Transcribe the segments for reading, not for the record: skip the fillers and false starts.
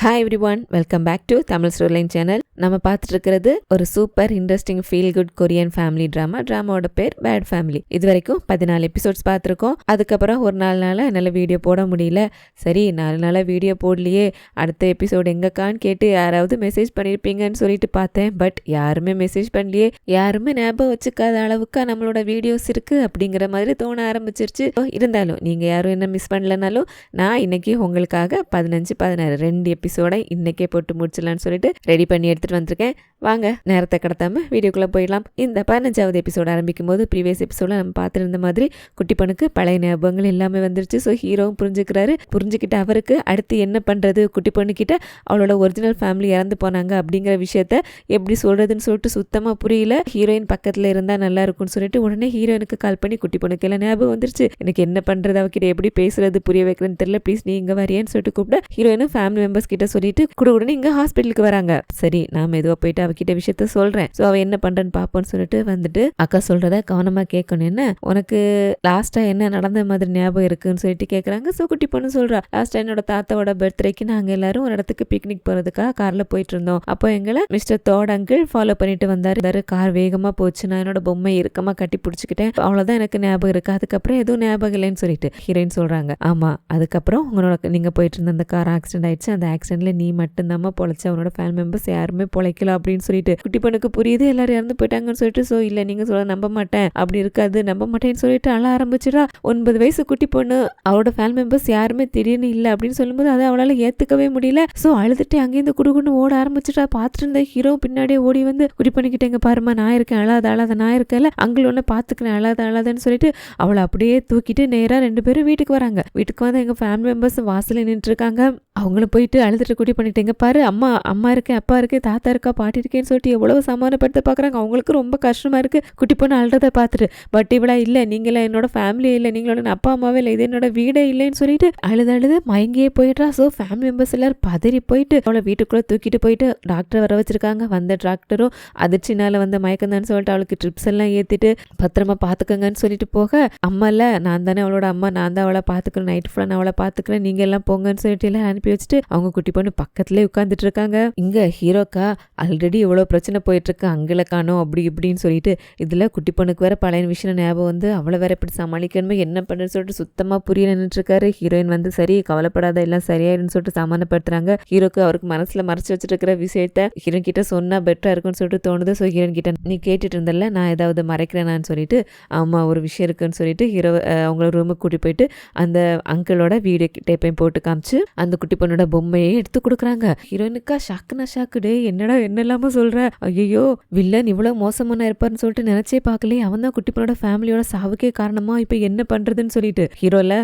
Hi everyone, welcome back to Tamil storyline channel. நம்ம பார்த்துட்டு இருக்கிறது ஒரு super interesting feel good Korean family ட்ராமாவோட பேர் பேட் ஃபேமிலி. இது வரைக்கும் 14 எபிசோட்ஸ் பார்த்துருக்கோம். அதுக்கப்புறம் ஒரு 4 நாளாக என்னால் வீடியோ போட முடியல. சரி 4 நாளாக வீடியோ போடலையே, அடுத்த எபிசோடு எங்கக்கான்னு கேட்டு யாராவது மெசேஜ் பண்ணியிருப்பீங்கன்னு சொல்லிட்டு பார்த்தேன். பட் யாருமே மெசேஜ் பண்ணலையே, யாருமே ஞாபகம் வச்சுக்காத அளவுக்கு நம்மளோட வீடியோஸ் இருக்குது அப்படிங்கிற மாதிரி தோண ஆரம்பிச்சிருச்சு. இருந்தாலும் நீங்கள் யாரும் என்ன மிஸ் பண்ணலனாலும் நான் இன்னைக்கு உங்களுக்காக 15-16 2 எபிசோடை இன்னைக்கே போட்டு முடிச்சிடலான்னு சொல்லிட்டு ரெடி பண்ணி எடுத்துட்டு வந்திருக்கேன். வாங்க நேரத்தை கடத்தாம வீடியோக்குள்ள போயிடலாம். இந்த 15வது எபிசோடு ஆரம்பிக்கும் போது ப்ரீவியஸ் எபிசோட நம்ம பார்த்துருந்த மாதிரி குட்டி பொண்ணுக்கு பழைய ஞாபகங்கள் எல்லாமே வந்துருச்சு. ஸோ ஹீரோவும் புரிஞ்சுக்கிட்டு அவருக்கு அடுத்து என்ன பண்றது, குட்டி பொண்ணுக்கிட்ட அவளோட ஒரிஜினல் ஃபேமிலி இறந்து போனாங்க அப்படிங்கிற விஷயத்த எப்படி சொல்றதுன்னு சொல்லிட்டு சுத்தமா புரியல. ஹீரோயின் பக்கத்துல இருந்தா நல்லா இருக்கும்னு சொல்லிட்டு உடனே ஹீரோயினுக்கு கால் பண்ணி குட்டி பொண்ணுக்கு எல்லாம் ஞாபகம் வந்துருச்சு. எனக்கு என்ன பண்றது, அவகிட்ட எப்படி பேசுறது புரிய வைக்கிறேன்னு தெரியல, ப்ளீஸ் நீ இங்க வரையன்னு சொல்லிட்டு கூப்பிட ஹீரோயினும் ஃபேமிலி மெம்பர்ஸ் கிட்ட சொல்லிட்டு உடனே இங்க ஹாஸ்பிட்டலுக்கு வராங்க. சரி நான் மெதுவா போயிட்டு அவகிட்ட விஷயத்த சொல்றேன், சோ அவ என்ன பண்றன்னு பாப்போன்னு சொல்லிட்டு வந்துட்டு அக்கா சொல்றத கவனமா கேட்கணும், என்ன உனக்கு லாஸ்டா என்ன நடந்த மாதிரி ஞாபகம் இருக்குன்னு சொல்லிட்டு கேக்குறாங்க. சோ குட்டி பொண்ணு சொல்றா, லாஸ்டா என்னோட தாத்தாவோட பர்த்டேக்கு நாங்க எல்லாரும் ஒரு இடத்துக்கு பிக்னிக் போறதுக்காக கார்ல போயிட்டு இருந்தோம். அப்போ எங்களை மிஸ்டர் தோட் அங்கிள் ஃபாலோ பண்ணிட்டு வந்தாரு. கார் வேகமா போச்சு, நான் என்னோட பொம்மை இறுக்கமா கட்டி பிடிச்சிக்கிட்டேன், அவ்வளவுதான் எனக்கு ஞாபகம் இருக்கு, அதுக்கப்புறம் எதுவும் ஞாபகம் இல்லைன்னு சொல்லிட்டு ஹீரோயின் சொல்றாங்க. ஆமா அதுக்கப்புறம் உங்களோட நீங்க போயிட்டு இருந்த அந்த கார் ஆக்சிடென்ட் ஆயிடுச்சு, அந்த ஆக்சிடென்ட்ல நீ மட்டும்தாம்மா பொழைச்ச, அவனோட ஃபேமிலி மெம்பர்ஸ் யாருமே பொழைக்கல அப்படின்னு சொல்லிட்டு குட்டி பொண்ணுக்கு புரியுது எல்லாரும் இறந்து போயிட்டாங்கன்னு சொல்லிட்டு. சோ இல்ல நீங்க சொல்ல நம்ப மாட்டேன், அப்படி இருக்காது, நம்ப மாட்டேன்னு சொல்லிட்டு அழ ஆரம்பிச்சிடா. 9 வயசு குட்டி பொண்ணு, அவளோட ஃபேமிலி மெம்பர்ஸ் யாருமே திடீர்னு இல்ல அப்படின்னு சொல்லும்போது அதை அவளால ஏத்துக்கவே முடியல. சோ அழுதுட்டு அங்கேருந்து குடுகுன்னு ஓட ஆரம்பிச்சிட்டா. பார்த்துட்டு இருந்த ஹீரோ பின்னாடியே ஓடி வந்து குட்டி பண்ணிக்கிட்டேங்க பாருமா, நான் இருக்கேன், அழாத நான் இருக்கேன்ல, அங்கிள் ஒன்னு பாத்துக்கிறேன், அழாதன்னு சொல்லிட்டு அவளை அப்படியே தூக்கிட்டு நேரா 2 பேரும் வீட்டுக்கு வராங்க. வீட்டுக்கு வந்து எங்க ஃபேமிலி மெம்பர்ஸ் வாசல்ல நின்று இருக்காங்க. அவங்களும் போயிட்டு அழுதுட்டு குட்டி பண்ணிட்டேங்க பாரு, அம்மா இருக்கேன், அப்பா இருக்கேன், தாத்தா இருக்கா, பாட்டி இருக்கேன்னு சொல்லிட்டு எவ்வளவு சமாதானப்படுத்த பாக்குறாங்க. அவங்களுக்கு ரொம்ப கஷ்டமா இருக்கு குட்டி பொண்ணு அழுறத பார்த்துட்டு. பட் இவளா இல்ல, நீங்கள என்னோட ஃபேமிலியே இல்லை, நீங்களோட அப்பா அம்மாவே இல்லை, இது என்னோட வீடே இல்லைன்னு சொல்லிட்டு அழுது மயங்கியே போயிடுறா. ஸோ ஃபேமிலி மெம்பர்ஸ் எல்லாரும் பதறி போயிட்டு அவளை வீட்டுக்குள்ள தூக்கிட்டு போயிட்டு டாக்டர் வர வச்சிருக்காங்க. வந்த டாக்டரும் அதிர்ச்சினால வந்த மயக்கம்தான்னு சொல்லிட்டு அவளுக்கு ட்ரிப்ஸ் எல்லாம் ஏத்திட்டு பத்திரமா பாத்துக்கங்கன்னு சொல்லிட்டு போக, அம்மா இல்ல நான் தானே அவளோட அம்மா, நான் தான் அவளை பாத்துக்கிறேன், நைட் ஃபுல்லா நான் அவளை பாத்துக்கிறேன், நீங்க எல்லாம் போங்கன்னு சொல்லிட்டு எல்லாம் அனுப்பி வச்சுட்டு அவங்க குட்டி பொண்ணு பக்கத்துலேயே உட்காந்துட்டு இருக்காங்க. இங்க ஹீரோக்கா ஆல்ரெடி இவ்வளவு பிரச்சனை போயிட்டு இருக்கு, அங்கில காணோம் அப்படி இப்படின்னு சொல்லிட்டு இதுல குட்டி பொண்ணுக்கு வேற பழைய விஷயம் ஞாபகம் வந்து அவளை வேற எப்படி சமாளிக்கணுமோ என்ன பண்ணுன்னு சொல்லிட்டு சுத்தமா புரிய நின்றுட்டு இருக்காரு. ஹீரோயின் வந்து சரி கவலைப்படாத எல்லாம் சரியாயிடுன்னு சொல்லிட்டு சமாதானப்படுத்துறாங்க. ஹீரோக்கு அவருக்கு மனசுல மறைச்சு வச்சுட்டு இருக்கிற விஷயத்த ஹீரோயின் கிட்ட சொன்னா பெட்டரா இருக்குன்னு சொல்லிட்டு தோணுது. ஸோ ஹீரோயின் கிட்ட நீ கேட்டுட்டு இருந்தல நான் ஏதாவது மறைக்கிறேனான்னு சொல்லிட்டு, ஆமா ஒரு விஷயம் இருக்குன்னு சொல்லிட்டு ஹீரோ அவங்கள ரூமுக்கு கூட்டி போயிட்டு அந்த அங்கிளோட வீடியோ டேப்பையும் போட்டு காமிச்சு அந்த குட்டி பொண்ணோட பொம்மையை எடுத்து கொடுக்குறாங்க. ஹீரோயினுக்கா ஷாக்குடே, என்னடா என்னெல்லாமோ சொல்ற, ஐயோ வில்லன் இவ்வளவு மோசமான இருப்பாருன்னு சொல்லிட்டு நினைச்சே பார்க்கலையே, அவன் தான் குட்டி பொண்ணோட ஃபேமிலியோட சாவுக்கே காரணமா, இப்ப என்ன பண்றதுன்னு சொல்லிட்டு ஹீரோல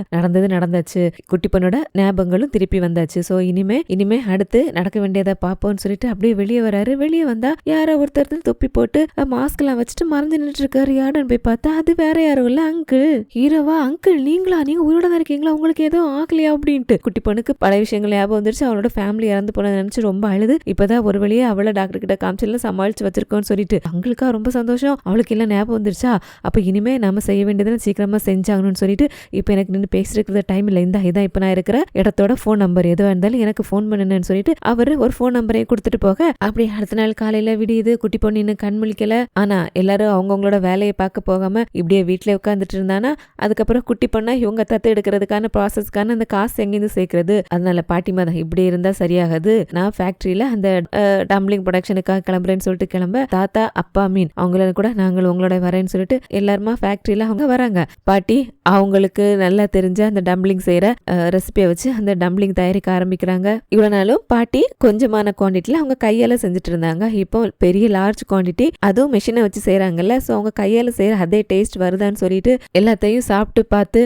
நடந்தாச்சு, குட்டி பொண்ணோட ஞாபகங்களும் திருப்பி வந்தாச்சு. சோ இனிமே அடுத்து நடக்க வேண்டியதை பாப்போம்னு சொல்லிட்டு அப்படியே வெளியே வராரு. வெளியே வந்தா யாரோ ஒருத்தர் தொப்பி போட்டு மாஸ்க் எல்லாம் வச்சுட்டு மறைஞ்சு நின்றுட்டு இருக்காரு. யாருன்னு போய் பார்த்தா அது வேற யாரும் இல்ல, அங்கிள். ஹீரோவா, அங்கிள் நீங்களா, நீங்க உயிரோட தான் இருக்கீங்களா, உங்களுக்கு எதுவும் ஆகலையா அப்படின்ட்டு. குட்டி பொண்ணுக்கு பழைய விஷயங்கள் ஞாபகம் வந்துருச்சு. அவளோட ஃபேமிலி இறந்து போன நினைச்சு ரொம்ப அழுது இப்பதான் ஒரு வழியே அவளை டாக்டர் கிட்ட காமிச்சு சமாளிச்சு வச்சிருக்கோன்னு சொல்லிட்டு அவங்களுக்கா ரொம்ப சந்தோஷம். அவளுக்கு எல்லாம் ஞாபகம் வந்துருச்சா, அப்ப இனிமே நம்ம செய்ய வேண்டியதுன்னு சீக்கிரமா செஞ்சாங்கன்னு சொல்லிட்டு இப்ப எனக்கு நின்று பேசிருக்கிற டைம் இல்லை, இதான் இப்ப நான் இருக்கிற இடத்தோட போன் நம்பர் எதுவா இருந்தாலும் எனக்கு போன் பண்ணுன்னு சொல்லிட்டு அவரு ஒரு போன் நம்பரையும் கொடுத்துட்டு போக, அப்படி அடுத்த நாள் காலையில விடியுது. குட்டி பொண்ணு இன்னும் கண் முழிக்கல. ஆனா எல்லாரும் அவங்கவுங்களோட வேலையை பார்க்க போகாம இப்படியே வீட்டுல உட்காந்துட்டு இருந்தானா, அதுக்கப்புறம் குட்டி பொண்ணா இவங்க தத்து எடுக்கிறதுக்கான ப்ராசஸ்க்கான அந்த காசு எங்கிருந்து சேர்க்கறது, அதனால பாட்டிமா தான் இப்படி இருந்தா சரியாகாது, நான் ஃபேக்டரியில அந்த டம்ப்ளிங் ப்ரொடக்ஷனுக்காக கிளம்புறேன்னு சொல்லிட்டு கிளம்ப, தாத்தா அப்பா மீன் அவங்கள கூட நாங்கள் உங்களோட வரேன்னு சொல்லிட்டு எல்லாருமா ஃபேக்டரியில அவங்க வராங்க. பாட்டி அவங்களுக்கு நல்லா தெரிஞ்ச அந்த டம்ப்ளிங் செய்யற ரெசிபியை வச்சு அந்த டம்ப்ளிங் தயாரிக்க ஆரம்பிக்கிறாங்க. இவ்வளவு நாளும் பாட்டி கொஞ்சமான குவான்டிட்டில அவங்க கையால செஞ்சுட்டு இருந்தாங்க. இப்போ பெரிய லார்ஜ் குவான்டிட்டி, அதுவும் மெஷினை வச்சு செய்யறாங்கல்ல, சோ அவங்க கையால செய்யற அதே டேஸ்ட் வருதான்னு சொல்லிட்டு எல்லாத்தையும் சாப்பிட்டு பார்த்து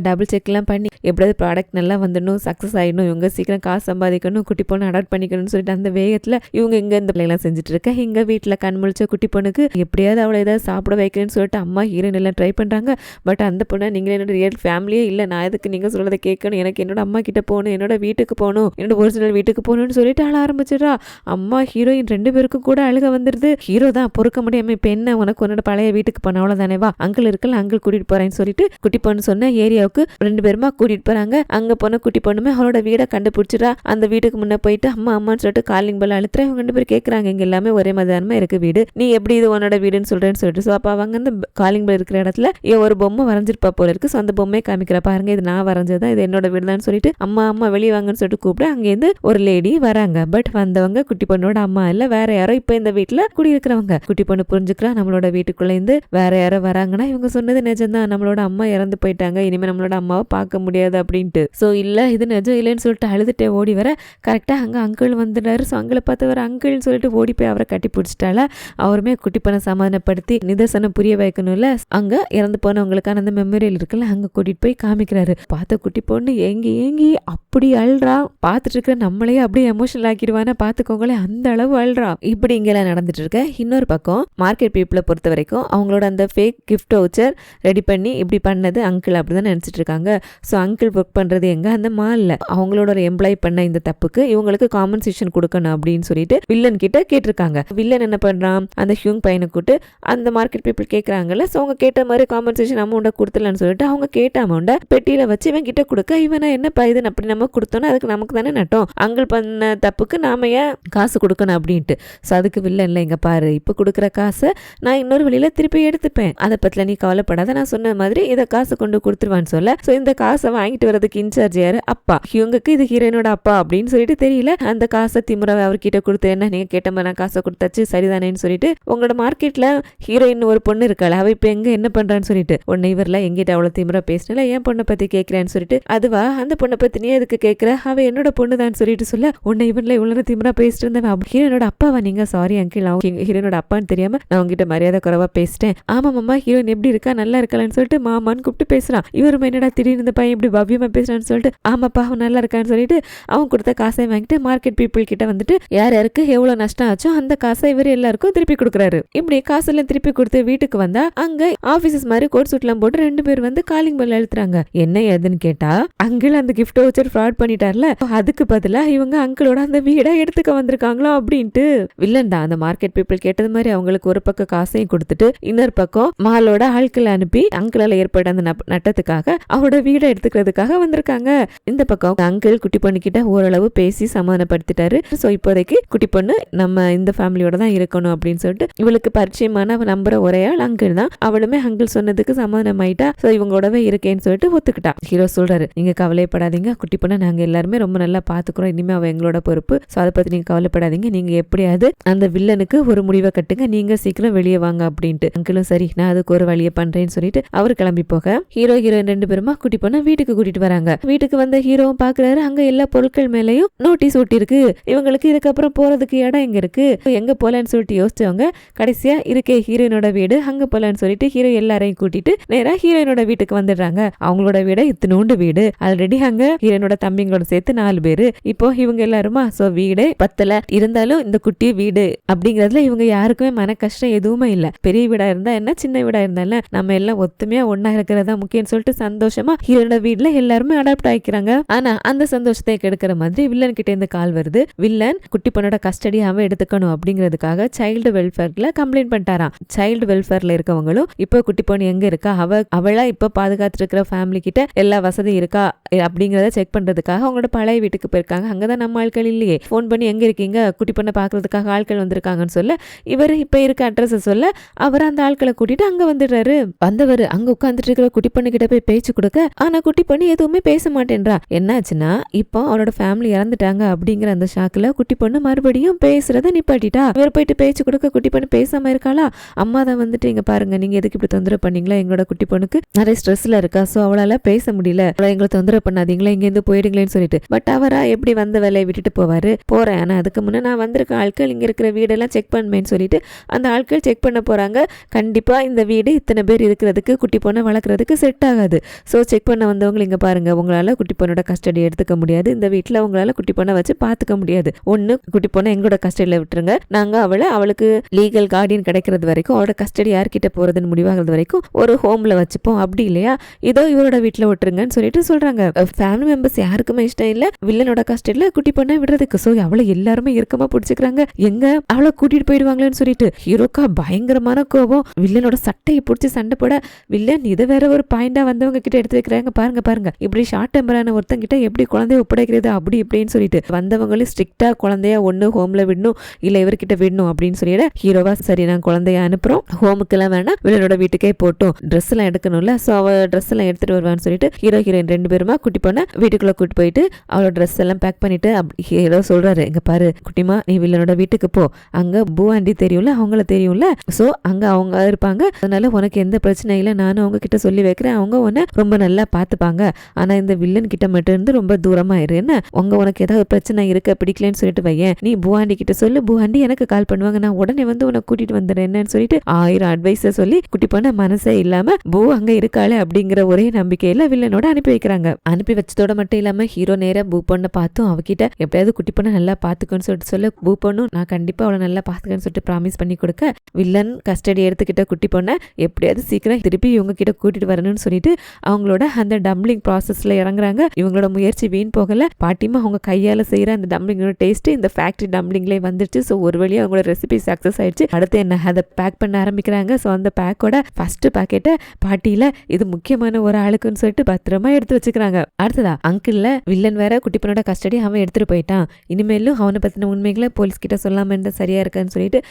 டபுள் செக் எல்லாம் பண்ணி எப்படியாவது ப்ராடக்ட் நல்லா வந்துடணும், சக்சஸ் ஆயிடணும், இவங்க சீக்கிரம் காசு சம்பாதிக்கணும், குட்டி பொண்ணு அடாப்ட் பண்ணிக்கணும்னு சொல்லிட்டு அந்த வேகத்துல இவங்க இங்க இந்த பிள்ளைலாம் செஞ்சுட்டு இருக்க. இங்க வீட்டுல கண் முழிச்ச குட்டி பொண்ணுக்கு எப்படியாவது அவளை ஏதாவது சாப்பிட வைக்கிறேன்னு சொல்லிட்டு அம்மா ஹீரோயின் எல்லாம் ட்ரை பண்றாங்க. பட் அந்த பொண்ணு நீங்க என்னோட ரியல் ஃபேமிலியே இல்ல, நான் எதுக்கு நீங்க சொல்றதை கேட்கணும், எனக்கு என்னோட அம்மா கிட்ட போகணும், என்னோட வீட்டுக்கு போகணும், என்னோட ஒரிஜினல் வீட்டுக்கு போகணும்னு சொல்லிட்டு அழ ஆரம்பிச்சிடா. அம்மா ஹீரோயின் 2 பேருக்கும் கூட அழுக வந்துருது. ஹீரோ தான் பொறுக்க முடியாம இப்ப என்ன உனக்கு உன்னோட பழைய வீட்டுக்கு போன அவ்வளவுதானே, வா அங்கிள் இருக்கல, அங்கிள் கூட்டிட்டு போறேன்னு சொல்லிட்டு குட்டி பொண்ணு சொன்ன ஏரியாவுக்கு 2 பேருமா கூட்டிட்டு போறாங்க. அங்க போன குட்டி பொண்ணுமே அவளோட வீட கண்டுபிடிச்சிடா. அந்த வீட்டுக்கு முன்ன போயிட்டு அம்மா அம்மான்னு சொல்லிட்டு காலிங் பெல் அழுத்துற. இவங்க 2 பேரும் கேட்கறாங்க, இங்க எல்லாமே ஒரே மதானமா இருக்கு வீடு, நீ எப்படி இது உன்னோட வீடுன்னு சொல்றேன்னு சொல்லிட்டு. ஸோ அப்போ அவங்க அந்த காலிங் பெல் இருக்கிற இடத்துல ஒரு பொம்மை வரைஞ்சிருப்பா போல இருக்கு. ஸோ அந்த பொம்மையை காமிக்கிற, பாருங்க இது நான் வரைஞ்சதான், இது என்னோட வீடு தான் சொல்லிட்டு அம்மா அம்மா வெளியே வாங்கன்னு சொல்லிட்டு கூப்பிட்டு அங்கேருந்து ஒரு லேடி வராங்க. பட் வந்தவங்க குட்டி பொண்ணோட அம்மா இல்ல, வேற யாரோ இப்ப இந்த வீட்டுல குடியிருக்கிறவங்க. குட்டி பொண்ணு புரிஞ்சுக்கிறா, நம்மளோட வீட்டுக்குள்ள இருந்து வேற யாரோ வராங்கன்னா இவங்க சொன்னது நிஜம்தான், நம்மளோட அம்மா இறந்து போயிட்டாங்க, இனிமே நம்மளோட அம்மாவை பார்க்க முடியாது அப்படின்ட்டு. ஸோ இல்ல இது நிஜம் இல்லைன்னு சொல்லிட்டு அழுதுட்டே ஓடி வர கரெக்டா அங்க அங்கிள் வந்துட்டாரு. ஸோ அங்கிளை பார்த்து வர அங்கிள்னு சொல்லிட்டு ஓடி போய் அவரை கட்டி பிடிச்சிட்டால. அவருமே குட்டி பொண்ணை சமாதானப்படுத்தி நிதர்சனம் புரிய வைக்கணும்ல, அங்க இறந்து போனவங்களுக்கான அந்த மெமோரியல் இருக்குல்ல, அங்க கூட்டிட்டு போய் காமிக்கிறாரு. பார்த்த குட்டி பொண்ணு ஏங்கி ஏங்கி அப்படி அழுறா. பார்த்துட்டு இருக்கிற நம்மளையே அப்படியே எமோஷனல் ஆக்கிடுவானா பார்த்துக்கோங்களேன், அந்த அளவு அழுறா. இப்படி இங்கெல்லாம் நடந்துட்டு இருக்க. இன்னொரு பக்கம் மார்க்கெட் பீப்புளை பொறுத்த வரைக்கும் அவங்களோட அந்த ஃபேக் கிஃப்ட் வவுச்சர் ரெடி பண்ணி இப்படி பண்ணது அங்கிள் அப்படிதான் நினைச்சிட்டு இருக்காங்க. ஸோ அங்கிள் ஒர்க் பண்றது எங்க, அந்த மால்ல. அவங்களோட ஒரு எம்ப்ளாய் பண்ண இந்த தப்புக்கு இவங்களுக்கு காம்பன்சேஷன் கொடுக்கணும் அப்படின்னு சொல்லிட்டு வில்லன் கிட்ட கேட்டிருக்காங்க. வில்லன் என்ன பண்றான், அந்த ஹியூங் பையனை கூட்டு அந்த மார்க்கெட் பீப்புள் கேட்கறாங்கல்ல, ஸோ அவங்க கேட்ட மாதிரி காம்பன்சேஷன் அமௌண்ட்டை கொடுத்துலான்னு சொல்லிட்டு அவங்க கேட்ட அமௌண்ட்டை பெட்டியில வச்சு இவன் கிட்ட கொடுக்க, இவனை என்னப்பா இது அப்படி நம்ம கொடுத்தோன்னா அதுக்கு நமக்கு தானே நட்டோம், அங்கிள் பண்ண தப்புக்கு நாம ஏன் காசு கொடுக்கணும் அப்படின்ட்டு. ஸோ அதுக்கு வில்லன் இல்லை, இங்க பாரு இப்போ கொடுக்குற காசை நான் இன்னொரு வழியில திருப்பி எடுத்துப்பேன், அதை பத்தில நீ கவலைப்படாத, நான் சொன்ன மாதிரி இதை காசு கொண்டு கொடுத்துருவான்னு சொல்ல. ஸோ இந்த காசை வாங்கிட்டு வரதுக்கு இன்சார்ஜ் யாரு, அப்பா. இவங்களுக்கு இது ஹீரோயினோட அப்பா அப்படின்னு சொல்லிட்டு தெரியல. அந்த காசை திமுறவை அவர்கிட்ட கொடுத்து, என்ன நீங்க கேட்ட மாதிரி நான் காசை கொடுத்தாச்சு சரிதானேன்னு சொல்லிட்டு, உங்களோட மார்க்கெட்ல ஹீரோயின் ஒரு பொண்ணு இருக்காள், அவ இப்ப எங்க என்ன பண்றான்னு சொல்லிட்டு, உன்னை இவர்ல எங்கிட்ட அவ்வளவு திமுறா பேசினல, என் பொண்ணை பத்தி கேட்கிறேன்னு சொல்லிட்டு, அதுவா அந்த பொண்ணை பத்தி நீ எதுக்கு கேட்கிற, அவ என்னோட பொண்ணு தான் சொல்லிட்டு சொல்ல, உன்னை இவன்ல இவ்வளவு திமுறா பேசிட்டு இருந்தவன் ஹீரோனோட அப்பாவா நீங்க, சாரி அங்கிள், ஹீரோனோட அப்பான்னு தெரியாம நான் உங்ககிட்ட மரியாதை குறைவா பேசிட்டேன். ஆமா மாமா ஹீரோயின் எப்படி இருக்கா, நல்லா இருக்கலான்னு சொல்லிட்டு மாமான்னு கூப்பிட்டு பேசுறான். இவரும் என்னடா திடீர்னு இந்த பையன் இப்படி பவ்யமா பேசுறான்னு சொல்லிட்டு, ஆமாப்பா அவன் நல்லா இருக்கான்னு சொல்லிட்டு அவன் கொடுத்த காசை வாங்கிட்டு மார்க்கெட் பீப்புள் கிட்ட வந்துட்டு யார் யாருக்கு எவ்வளவு நஷ்டம் ஆச்சோ அந்த காசை இவர் எல்லாருக்கும் திருப்பி கொடுக்குறாரு. இப்படி காசெல்லாம் திருப்பி கொடுத்து வீட்டுக்கு வந்தா அங்க ஆபீசஸ் மாதிரி கோட் சூட்லாம் போட்டு 2 பேர் வந்து காலிங் பெல் எழுத்துறாங்க. என்ன ஏதுன்னு கேட்டா, அங்கிள் அந்த கிஃப்ட் வவுச்சர் ஃப்ராட் பண்ணிட்டார்ல, அதுக்கு பதிலா இவங்க அங்கிளோட அந்த வீடை எடுத்துக்க வந்திருக்காங்களோ அப்படின்ட்டு. வில்லன் தான் அந்த மார்க்கெட் பீப்புள் கேட்டது மாதிரி அவங்களுக்கு ஒரு பக்கம் காசையும் கொடுத்துட்டு இன்னொரு பக்கம் மாலோட ஆட்களை அனுப்பி அங்கிளால ஏற்பட்ட அந்த நட்டத்துக்காக அவரோட வீடை எடுத்துக்கிறதுக்காக வந்திருக்காங்க. இந்த பக்கம் அங்கிள் குட்டி பொண்ணு கிட்ட ஓரளவு பேசி சமாதானப்படுத்திட்டாரு. சோ இப்போதைக்கு குட்டி பொண்ணு நம்ம இந்த ஃபேமிலியோட தான் இருக்கணும் அப்படின்னு சொல்லிட்டு இவளுக்கு பரிச்சயமான நம்புற ஒரே ஆள் அங்கிள் தான். அவளுமே அங்கிள் சொன்னதுக்கு சமாதானம் ஆயிட்டா. சோ இவங்களோடவே இருக்கேன்னு சொல்லிட்டு ஒத்துக்கிட்டா. ஹீரோ சொல்றாரு, நீங்க கவலைப்படாதீங்க, குட்டி பொண்ணை நாங்க எல்லாருமே ரொம்ப நல்லா பாத்துக்கிறோம், இனிமே அவ எங்களோட பொறுப்பு, சோ அதை பத்தி நீங்க கவலைப்படாதீங்க, நீங்க எப்படியாவது அந்த வில்லனுக்கு ஒரு முடிவை கட்டுங்க, நீங்க சீக்கிரம் வெளியே வாங்க அப்படின்ட்டு. அங்கிளும் சரி நான் அதுக்கு ஒரு வழியை பண்றேன்னு சொல்லிட்டு அவர் கிளம்பி போக ஹீரோ ஹீரோயின் 2 பேருமா குட்டி பொண்ணை வீட்டுக்கு கூட்டிட்டு வராங்க. வீட்டுக்கு வந்த ஹீரோவும் பாக்குறாரு, அங்க எல்லா பொருட்கள் மேலையும் நோட்டீஸ் ஒட்டி இருக்கு, இவங்களுக்கு இதுக்கப்புறம் போறதுக்கு இடம் எங்க இருக்கு, எங்க போலான்னு சொல்லிட்டு யோசிச்சவங்க கடைசியா இருக்கே ஹீரோயினோட வீடு, அங்க போலான்னு சொல்லிட்டு ஹீரோ எல்லாரையும் கூட்டிட்டு நேரா ஹீரோயினோட வீட்டுக்கு வந்துடுறாங்க. அவங்களோட வீட இத்தினூண்டு வீடு, ஆல்ரெடி அங்க ஹீரோயினோட தம்பிங்களோட சேர்த்து 4 பேரு, இப்போ இவங்க எல்லாருமா. சோ வீடு பத்தல, இருந்தாலும் இந்த குட்டி வீடு அப்படிங்கறதுல இவங்க யாருக்குமே மன கஷ்டம் எதுவுமே இல்ல. பெரிய வீடா இருந்தா என்ன, சின்ன வீடா இருந்தால நம்ம எல்லாம் ஒத்துமையா ஒன்னா இருக்கிறதா முக்கியம் சொல்லிட்டு சந்தோஷமா ஹீரோட வீட்ல எல்லாருமே அடாப்ட் ஆயிக்கிறாங்க. ஆனா அந்த சந்தோஷத்தை கெடுக்கிற மாதிரி வில்லன் கிட்ட இருந்து கால் வருது. வில்லன் குட்டி பொண்ணோட கஸ்டடி அவன் எடுத்துக்கணும் அப்படிங்கிறதுக்காக சைல்டு வெல்ஃபேர்ல கம்ப்ளைண்ட் பண்ணிட்டாராம். சைல்டு வெல்ஃபேர்ல இருக்கவங்களும் இப்போ குட்டி பொண்ணு எங்க இருக்கா, அவளா இப்ப பாதுகாத்து இருக்கிற ஃபேமிலி கிட்ட எல்லா வசதி இருக்கா அப்படிங்கறத செக் பண்றதுக்காக அவங்களோட பழைய வீட்டுக்கு போயிருக்காங்க. அங்கதான் நம்ம ஆட்கள் இல்லையே, போன் பண்ணி எங்க இருக்கீங்க, குட்டி பொண்ணை பாக்குறதுக்காக ஆட்கள் வந்திருக்காங்கன்னு சொல்ல இவர் இப்ப இருக்க அட்ரஸ் சொல்ல அவர் அந்த ஆட்களை கூட்டிட்டு அங்க வந்துடுறாரு. வந்தவர் அங்க உட்கார்ந்துட்டு இருக்கிற குட்டி பொண்ணு கிட்ட போய் பேச்சு கொடுக்க, ஆனா குட்டி பொண்ணு எதுவுமே பேச மாட்டேன்றா. என்னாச்சுன்னா இப்போ அவளோட ஃபேமிலி இறந்துட்டாங்க அப்படிங்கிற அந்த ஷாக்ல குட்டி பொண்ணு மறுபடியும் பேசுறத நிப்பாட்டிட்டா. இவர் போயிட்டு பேச்சு கொடுக்க குட்டி பொண்ணு பேசாம இருக்காளா. அம்மா தான் வந்துட்டு, இங்க பாருங்க நீங்க எதுக்கு இப்படி தொந்தரவு பண்ணீங்களா, எங்களோட குட்டி பொண்ணுக்கு நிறைய ஸ்ட்ரெஸ்ல இருக்கா, சோ அவளால பேச முடியல, எங்களை தொந்தரவு பண்ணாதீங்களா, இங்க இருந்து போயிடுங்களேன்னு சொல்லிட்டு. பட் அவரா எப்படி வந்த வேலையை விட்டுட்டு போவாரு, போறேன், ஆனா அதுக்கு முன்ன நான் வந்திருக்க ஆட்கள் இங்க இருக்கிற வீடெல்லாம் செக் பண்ணுமேன்னு சொல்லிட்டு அந்த ஆட்கள் செக் பண்ண போறாங்க. கண்டிப்பா இந்த வீடு இத்தனை பேர் இருக்கிறதுக்கு குட்டி பொண்ணை வளர்க்கறதுக்கு செட் ஆகாது. சோ செக் பண்ண வந்தவங்க இங்க பாருங்க, உங்களால குட்டி பொண்ணோட கஸ்டடி எடுத்துக்க முடியாது, இந்த வீட்டுல உங்களால குட்டி பொண்ணை வச்சு பாத்துக்க முடியாது, ஒண்ணு குட்டி பொண்ணை எங்களோட கஸ்டடியில விட்டுருங்க, நாங்க அவளுக்கு லீகல் கார்டியன் கிடைக்கிறது வரைக்கும் அவளோட கஸ்டடி யார்கிட்ட போறதுன்னு முடிவாகிறது வரைக்கும் ஒரு ஹோம்ல வச்சுப்போம், அப்படி இல்லையா இதோ இவரோட வீட்டுல விட்டுருங்கன்னு சொல்லிட்டு சொல்றாங்க. ஃபேமிலி மெம்பர்ஸ் யாருக்குமே இஷ்டம் இல்ல வில்லனோட கஸ்டடியில குட்டி பொண்ணை விடுறதுக்கு. சோ அவளை எல்லாருமே இறுக்கமா பிடிச்சிக்கிறாங்க, எங்க அவளை கூட்டிட்டு போயிடுவாங்களேன்னு சொல்லிட்டு. ஹீரோக்கா பயங்கரமான கோபம், வில்லனோட சட்டையை பிடிச்சி சண்டை போட, வில்லன் இதை வேற ஒரு பாயிண்டா வந்தவங்க கிட்ட எடுத்து வைக்கிறாங்க. பாருங்க இப்படி ஷார்ட் டெம்பரான ஒருத்தங்கிட்ட எப்படி குழந்தை குழந்தைய ஒப்படைக்கிறது அப்படி இப்படின்னு சொல்லிட்டு வந்தவங்களும் ஸ்ட்ரிக்டா குழந்தைய ஒண்ணு ஹோம்ல விடணும் இல்ல இவர்கிட்ட விடணும் அப்படின்னு சொல்லிட ஹீரோவா சரி நான் குழந்தைய அனுப்புறோம், ஹோமுக்கு எல்லாம் வேணா வில்லனோட வீட்டுக்கே போட்டும், ட்ரெஸ் எல்லாம் எடுக்கணும்ல, சோ அவ ட்ரெஸ் எல்லாம் எடுத்துட்டு வருவான்னு சொல்லிட்டு ஹீரோ ஹீரோயின் 2 பேருமா குட்டி பொண்ண வீட்டுக்குள்ள கூட்டு போயிட்டு அவளோட ட்ரெஸ் எல்லாம் பேக் பண்ணிட்டு ஹீரோ சொல்றாரு, இங்க பாரு குட்டிமா நீ வில்லனோட வீட்டுக்கு போ, அங்க பூ ஆண்டி தெரியும்ல, அவங்கள தெரியும்ல, சோ அங்க அவங்க இருப்பாங்க, அதனால உனக்கு எந்த பிரச்சனை இல்லை, நானும் அவங்க கிட்ட சொல்லி வைக்கிறேன், அவங்க உன்னை ரொம்ப நல்லா பாத்துப்பாங்க, ஆனா இந்த வில்லன் கிட்ட மட்டும் இருந்து ரொம்ப தூரமா இரு, என்ன உனக்கு ஏதாவது பிரச்சனை இருக்க பிடிக்கலன்னு சொல்லிட்டு வையேன், நீ பூஆண்டி கிட்ட சொல்லு, பூஆண்டி எனக்கு கால் பண்ணுவாங்க, நான் உடனே வந்து உன்னை கூட்டிட்டு வந்துடுறேன் என்னன்னு சொல்லிட்டு 1000 அட்வைஸ சொல்லி குட்டி பொண்ண மனசே இல்லாம பூ அங்க இருக்காளே அப்படிங்கிற ஒரே நம்பிக்கையில வில்லனோட அனுப்பி வைக்கிறாங்க. அனுப்பி வச்சதோட மட்டும் இல்லாம ஹீரோ நேரா பூ பொண்ணை பார்த்தும் அவகிட்ட எப்படியாவது குட்டி பொண்ணை நல்லா பாத்துக்கன்னு சொல்லிட்டு சொல்ல, பூ பொண்ணும் நான் கண்டிப்பா அவளை நல்லா பாத்துக்கன்னு சொல்லிட்டு ப்ராமிஸ் பண்ணி கொடுக்க, வில்லன் கஸ்டடி எடுத்துக்கிட்ட குட்டி பொண்ணை எப்படியாவது சீக்கிரம் திருப்பி இவங்க கிட்ட கூட்டிட்டு வரணும்னு சொல்லிட்டு அவங்களோட அந்த டம்ப்ளிங் ப்ராசஸ்ல இறங்குறாங்க. இவங்களோட முயற்சி வீண் போகல, பாட்டிமா அவங்க கையால செய்யற அந்த டம்ப்ளிங்கோட டேஸ்ட் இந்த ஃபேக்டரி டம்ப்ளிங்லேயே வந்துருச்சு. ஸோ ஒரு வழியா அவங்களோட ரெசிபி சக்சஸ் ஆயிடுச்சு. அடுத்து என்ன அதை பேக் பண்ண ஆரம்பிக்கிறாங்க. ஸோ அந்த பேக்கோட ஃபர்ஸ்ட் பாக்கெட்டை பாட்டியில இது முக்கியமான ஒரு ஆளுக்குன்னு சொல்லிட்டு பத்திரமா எடுத்து வச்சுக்கிறாங்க. அடுத்ததா அங்கிள்ல வில்லன் வேற குட்டி பொண்ணோட கஸ்டடி அவன் எடுத்துட்டு போயிட்டான், இனிமேலும் அவனை பத்தின உண்மைகளை போலீஸ் கிட்ட சொல்லாம இருந்தா சரியா இருக்கான்னு சொல்லிட்டு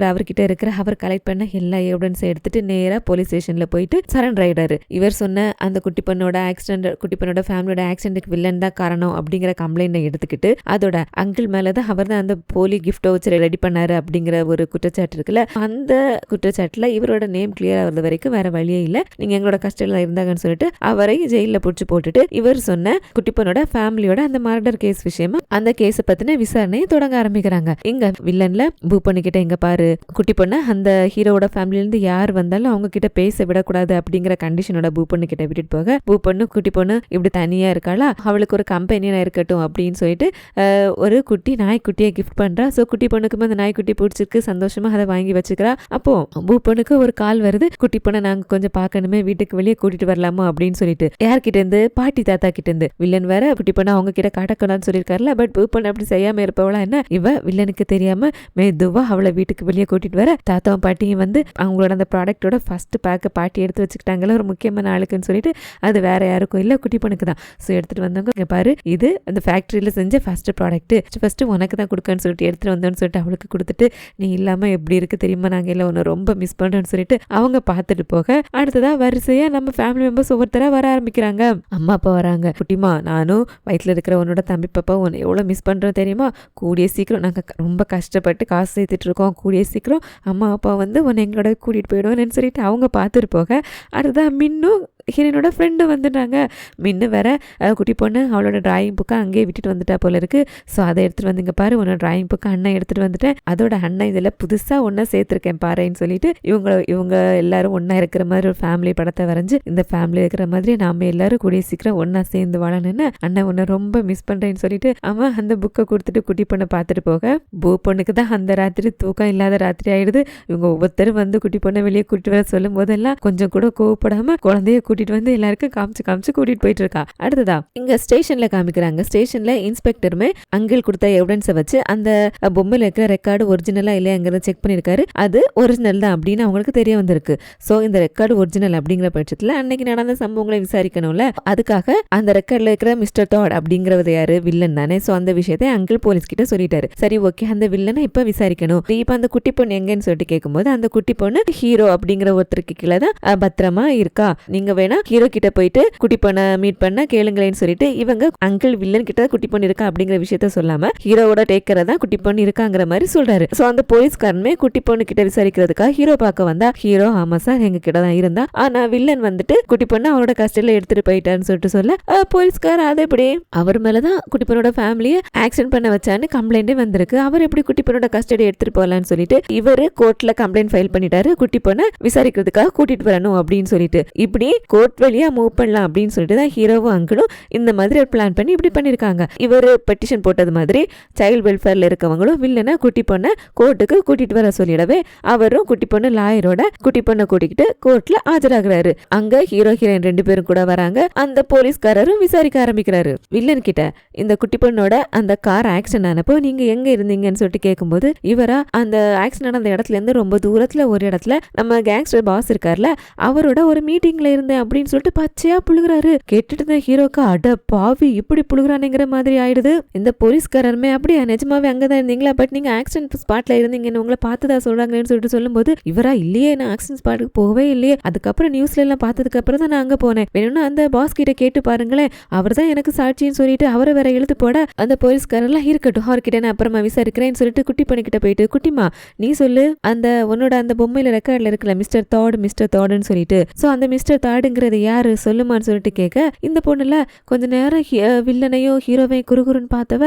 அவர்கிட்ட இருக்கிற அவர் கலெக்ட் பண்ண எல்லா எவிடன்ஸ் எடுத்துட்டு நேரா போலீஸ் ஸ்டேஷன்ல போயிட்டு சரண்டர் ஆயிடாரு. இவர் சொன்ன அந்த குட்டி பொண்ணோட ஆக்சிடென்ட், குட்டி பொண்ணோட ஃபேமிலியோட ஆக்சிடென்ட்க்கு வில்லன் தான் காரணம் அப்படிங்கிற கம்ப்ளைண்ட் எடுத்துக்கிட்டு அதோட அங்கிள் மேலதான் அவர் தான் அந்த போலி கிஃப்ட் வச்சு ரெடி பண்ணாரு அப்படிங்கிற ஒரு குற்றச்சாட்டு இருக்குல்ல, அந்த குற்றச்சாட்டுல இவரோட நேம் கிளியர் ஆகுறது வரைக்கும் வேற வழியே இல்ல, நீங்க எங்களோட கஸ்டடியில இருந்தாங்கன்னு சொல்லிட்டு அவரை ஜெயில புடிச்சு போட்டுட்டு இவர் சொன்ன குட்டி பொண்ணோட ஃபேமிலியோட அந்த மர்டர் கேஸ் விஷயமா அந்த கேஸ பத்தின விசாரணையை தொடங்க ஆரம்பிக்கிறாங்க. இங்க வில்லன்ல பூ பண்ணிக்கிட்ட இங்க பாரு குட்டி பொண்ண அந்த ஹீரோட ஃபேமிலில இருந்து யார் வந்தாலும் அவங்க கிட்ட பேச விடக்கூடாது அப்படிங்கிற கண்டிஷனோட பூ பொண்ணு கிட்ட விட்டுட்டு போக, பூ பொண்ணு குட்டி பொண்ணு இப்படி தனியா இருக்காளா, அவளுக்கு ஒரு கம்பெனியா இருக்கட்டும் அப்படின்னு சொல்லிட்டு ஒரு குட்டி நாய்க்குட்டியை கிஃப்ட் பண்றா. சோ குட்டி பொண்ணுக்கு அந்த நாய்க்குட்டி பிடிச்சிருக்கு, சந்தோஷமா அதை வாங்கி வச்சுக்கிறா. அப்போ பூ பொண்ணுக்கு ஒரு கால் வருது, குட்டி பொண்ணை நாங்க கொஞ்சம் பார்க்கணுமே, வீட்டுக்கு வெளியே கூட்டிட்டு வரலாமா அப்படின்னு சொல்லிட்டு யார்கிட்ட இருந்து, பாட்டி தாத்தா கிட்ட இருந்து. வில்லன் வேற குட்டி பொண்ணை அவங்க கிட்ட காட்டக்கூடாதுன்னு சொல்லியிருக்காருல, பட் பூ பொண்ணு அப்படி செய்யாம இருப்பவளா என்ன, இவ வில்லனுக்கு தெரியாம மெதுவா அவளை வீட்டுக்கு வெளியே கூட்டிட்டு வர தாத்தாவும் பாட்டியும் வந்து அவங்களோட அந்த ப்ராடக்டோட ஃபர்ஸ்ட் பேக்கை பாட்டி எடுத்து வச்சுக்கிட்டாங்கல்ல ஒரு முக்கியமான ஆளுக்குன்னு சொல்லிட்டு, அது வேற யாருக்கும் இல்ல குட்டி பொண்ணுக்கு தான். ஸோ எடுத்துட்டு வந்தவங்க இங்க பாரு இது அந்த ஃபேக்டரியில செஞ்ச ஃபர்ஸ்ட் ப்ராடக்ட், ஃபர்ஸ்ட் உனக்கு தான் கொடுக்கன்னு சொல்லிட்டு எடுத்துட்டு வந்தோன்னு சொல்லிட்டு அவளுக்கு கொடுத்துட்டு, நீ இல்லாம எப்படி இருக்கு தெரியுமா, நாங்க எல்லாம் உன்னை ரொம்ப மிஸ் பண்றோம்னு சொல்லிட்டு அவங்க பார்த்துட்டு போக, அடுத்ததா வரிசையா நம்ம ஃபேமிலி மெம்பர்ஸ் ஒவ்வொருத்தரா வர ஆரம்பிக்கிறாங்க. அம்மா அப்பா வராங்க, குட்டிமா நானும் வயிற்றுல இருக்கிற உன்னோட தம்பி பாப்பா உன்னை எவ்வளவு மிஸ் பண்றோம் தெரியுமா, கூடிய சீக்கிரம் நாங்க ரொம்ப கஷ்டப்பட்டு காசு சேர்த்துட்டு இருக்கோம், கூடிய சீக்கிரம் அம்மா அப்பா வந்து உன்னை எங்களோட கூட்டிட்டு போயிடுவோன்னு சொல்லிட்டு அவங்க பார்த்துட்டு போக, அடுத்ததான் மின்னும் ஹீரோனோட ஃப்ரெண்டு வந்துட்டாங்க. மின்னு வேற குட்டி பொண்ணு அவளோட டிராயிங் புக்கை அங்கேயே விட்டுட்டு வந்துட்டா போல இருக்கு. ஸோ அதை எடுத்துட்டு வந்துங்க பாரு, உன்னோட டிராயிங் புக்கை அண்ணன் எடுத்துட்டு வந்துட்டேன், அதோட அண்ணன் இதில் புதுசாக ஒன்றா சேர்த்துருக்கேன் பாருன்னு சொல்லிட்டு இவங்க எல்லாரும் ஒன்றா இருக்கிற மாதிரி ஒரு ஃபேமிலி படத்தை வரைஞ்சு, இந்த ஃபேமிலி இருக்கிற மாதிரி நாம எல்லாரும் கூடிய சீக்கிரம் ஒன்றா சேர்ந்து வாழணும்னு அண்ணன் உன்னை ரொம்ப மிஸ் பண்ணுறேன்னு சொல்லிட்டு அவன் அந்த புக்கை கொடுத்துட்டு குட்டி பொண்ணை பார்த்துட்டு போக, பூ பொண்ணுக்கு தான் அந்த ராத்திரி தூக்கம் இல்லாத ராத்திரி ஆயிடுது. இவங்க ஒவ்வொருத்தரும் வந்து குட்டி பொண்ணை வெளியே கூட்டிட்டு வர சொல்லும் போதெல்லாம் கொஞ்சம் கூட கோவப்படாம குழந்தைய கூட்டிட்டு வந்து எல்லாருக்கும் காமிச்சு கூட்டிட்டு போயிட்டு இருக்கா. அடுத்ததா இங்க ஸ்டேஷன்ல காமிக்கிறாங்க. ஸ்டேஷன்ல இன்ஸ்பெக்டருமே அங்கிள் கொடுத்த எவிடன்ஸை வச்சு அந்த பொம்மையில இருக்கிற ரெக்கார்டு ஒரிஜினலா இல்லையாங்கிறத செக் பண்ணிருக்காரு. அது ஒரிஜினல் தான் அப்படின்னு அவங்களுக்கு தெரிய வந்திருக்கு. சோ இந்த ரெக்கார்டு ஒரிஜினல் அப்படிங்கிற பட்சத்துல அன்னைக்கு நடந்த சம்பவங்களை விசாரிக்கணும்ல, அதுக்காக அந்த ரெக்கார்ட்ல இருக்கிற மிஸ்டர் தாட் அப்படிங்கிறவர் யாரு, வில்லன் தானே. சோ அந்த விஷயத்தை அங்கிள் போலீஸ் கிட்ட சொல்லிட்டாரு. சரி ஓகே, அந்த வில்லனை இப்ப விசாரிக்கணும். இப்ப அந்த குட்டி பொண்ணு எங்கன்னு சொல்லிட்டு கேட்கும்போது, அந்த குட்டி பொண்ணு ஹீரோ அப்படிங்கிற ஒருத்தருக்கு கீழே தான் பத்திரமா இருக்கா, நீங்க வேணா ஹீரோ கிட்ட போயிட்டு குட்டி பொண்ணை மீட் பண்ண கேளுங்களேன்னு சொல்லிட்டு இவங்க அங்கிள் வில்லன் கிட்ட குட்டி பொண்ணு இருக்கா அப்படிங்கிற விஷயத்த சொல்லாம ஹீரோவோட டேக்கரை தான் குட்டி பொண்ணு இருக்காங்கிற மாதிரி சொல்றாரு. சோ அந்த போலீஸ்காரனுமே குட்டி பொண்ணு கிட்ட விசாரிக்கிறதுக்காக ஹீரோ பார்க்க வந்தா, ஹீரோ ஆமா சார் எங்க கிட்ட தான் இருந்தா, ஆனா வில்லன் வந்துட்டு குட்டி பொண்ணு அவரோட கஸ்டடியில எடுத்துட்டு போயிட்டான்னு சொல்லிட்டு சொல்ல, போலீஸ்கார் அது எப்படி அவர் மேலதான் குட்டி பொண்ணோட ஃபேமிலியை ஆக்சிடென்ட் பண்ண வச்சான்னு கம்ப்ளைண்டே வந்திருக்கு, அவர் எப்படி குட்டி பொண்ணோட கஸ்டடி எடுத்துட்டு போகலான்னு சொல்லிட்டு இவரு கோர்ட்ல கம்ப்ளைண்ட் ஃபைல் பண்ணிட்டாரு, குட்டி பொண்ணை விசாரிக்கிறதுக்காக கூட்டிட்டு வரணும் அப்படின்னு சொல்லிட்டு. இப்படி கோர்ட் வழியா மூவ் பண்ணலாம் அப்படின்னு சொல்லிட்டு தான் ஹீரோவும் அங்கிளும் இந்த மாதிரி ஒரு பிளான் பண்ணி இப்படி பண்ணிருக்காங்க. இவர் பெட்டிஷன் போட்டது மாதிரி சைல்டு வெல்ஃபேர்ல இருக்கவங்களும் வில்லனை குட்டி பொண்ணை கோர்ட்டுக்கு கூட்டிட்டு வர சொல்லிடவே அவரும் குட்டி பொண்ணு லாயரோட குட்டி பொண்ணை கூட்டிக்கிட்டு கோர்ட்ல ஆஜராகிறாரு. அங்க ஹீரோ ஹீரோயின் 2 பேரும் கூட வராங்க. அந்த போலீஸ்காரரும் விசாரிக்க ஆரம்பிக்கிறாரு வில்லன் கிட்ட, இந்த குட்டி பொண்ணோட அந்த கார் ஆக்சிடென்ட் ஆனப்போ நீங்க எங்க இருந்தீங்கன்னு சொல்லிட்டு கேட்கும்போது, இவரா அந்த ஆக்சிடென்ட் அந்த இடத்துல இருந்து ரொம்ப தூரத்துல ஒரு இடத்துல நம்ம கேங்ஸ்டர் பாஸ் இருக்கார்ல அவரோட ஒரு மீட்டிங்ல இருந்தேன் அப்படின்னு சொல்லிட்டு பச்சையா புழுகுறாரு. கேட்டுட்டு இருந்த ஹீரோக்கு அட பாவி இப்படி புழுகுறானுங்கிற மாதிரி ஆயிடுது. இந்த போலீஸ்காரருமே அப்படியே நிஜமாவே அங்கதான் இருந்தீங்களா, பட் நீங்க ஆக்சிடென்ட் ஸ்பாட்ல இருந்தீங்கன்னு உங்களை பார்த்ததா சொல்றாங்கன்னு சொல்லிட்டு சொல்லும்போது இவரா இல்லையே நான் ஆக்சிடென்ட் ஸ்பாட்டுக்கு போகவே இல்லையே, அதுக்கப்புறம் நியூஸ்ல எல்லாம் பார்த்ததுக்கு அப்புறம் தான் நான் அங்க போனேன், வேணும்னா அந்த பாஸ் கிட்ட கேட்டு பாருங்களேன், அவர் தான் எனக்கு சாட்சின்னு சொல்லிட்டு அவரை வேற இழுத்து போட அந்த போலீஸ்காரெல்லாம் இருக்கட்டும் அவர்கிட்ட நான் அப்புறமா விசாரிக்கிறேன்னு சொல்லிட்டு குட்டி பண்ணிக்கிட்ட போயிட்டு குட்டிமா நீ சொல்லு அந்த உன்னோட அந்த பொம்மையில ரெக்கார்ட்ல இருக்கல மிஸ்டர் தாடுன்னு சொல்லிட்டு, சோ அந்த மிஸ்டர் தாடுங்கிறது யாரு சொல்லுமான்னு சொல்லிட்டு கேட்க இந்த பொண்ணுல கொஞ்ச நேரம் வில்லனையும் ஹீரோவையும் குறுகுறுன்னு பார்த்தவ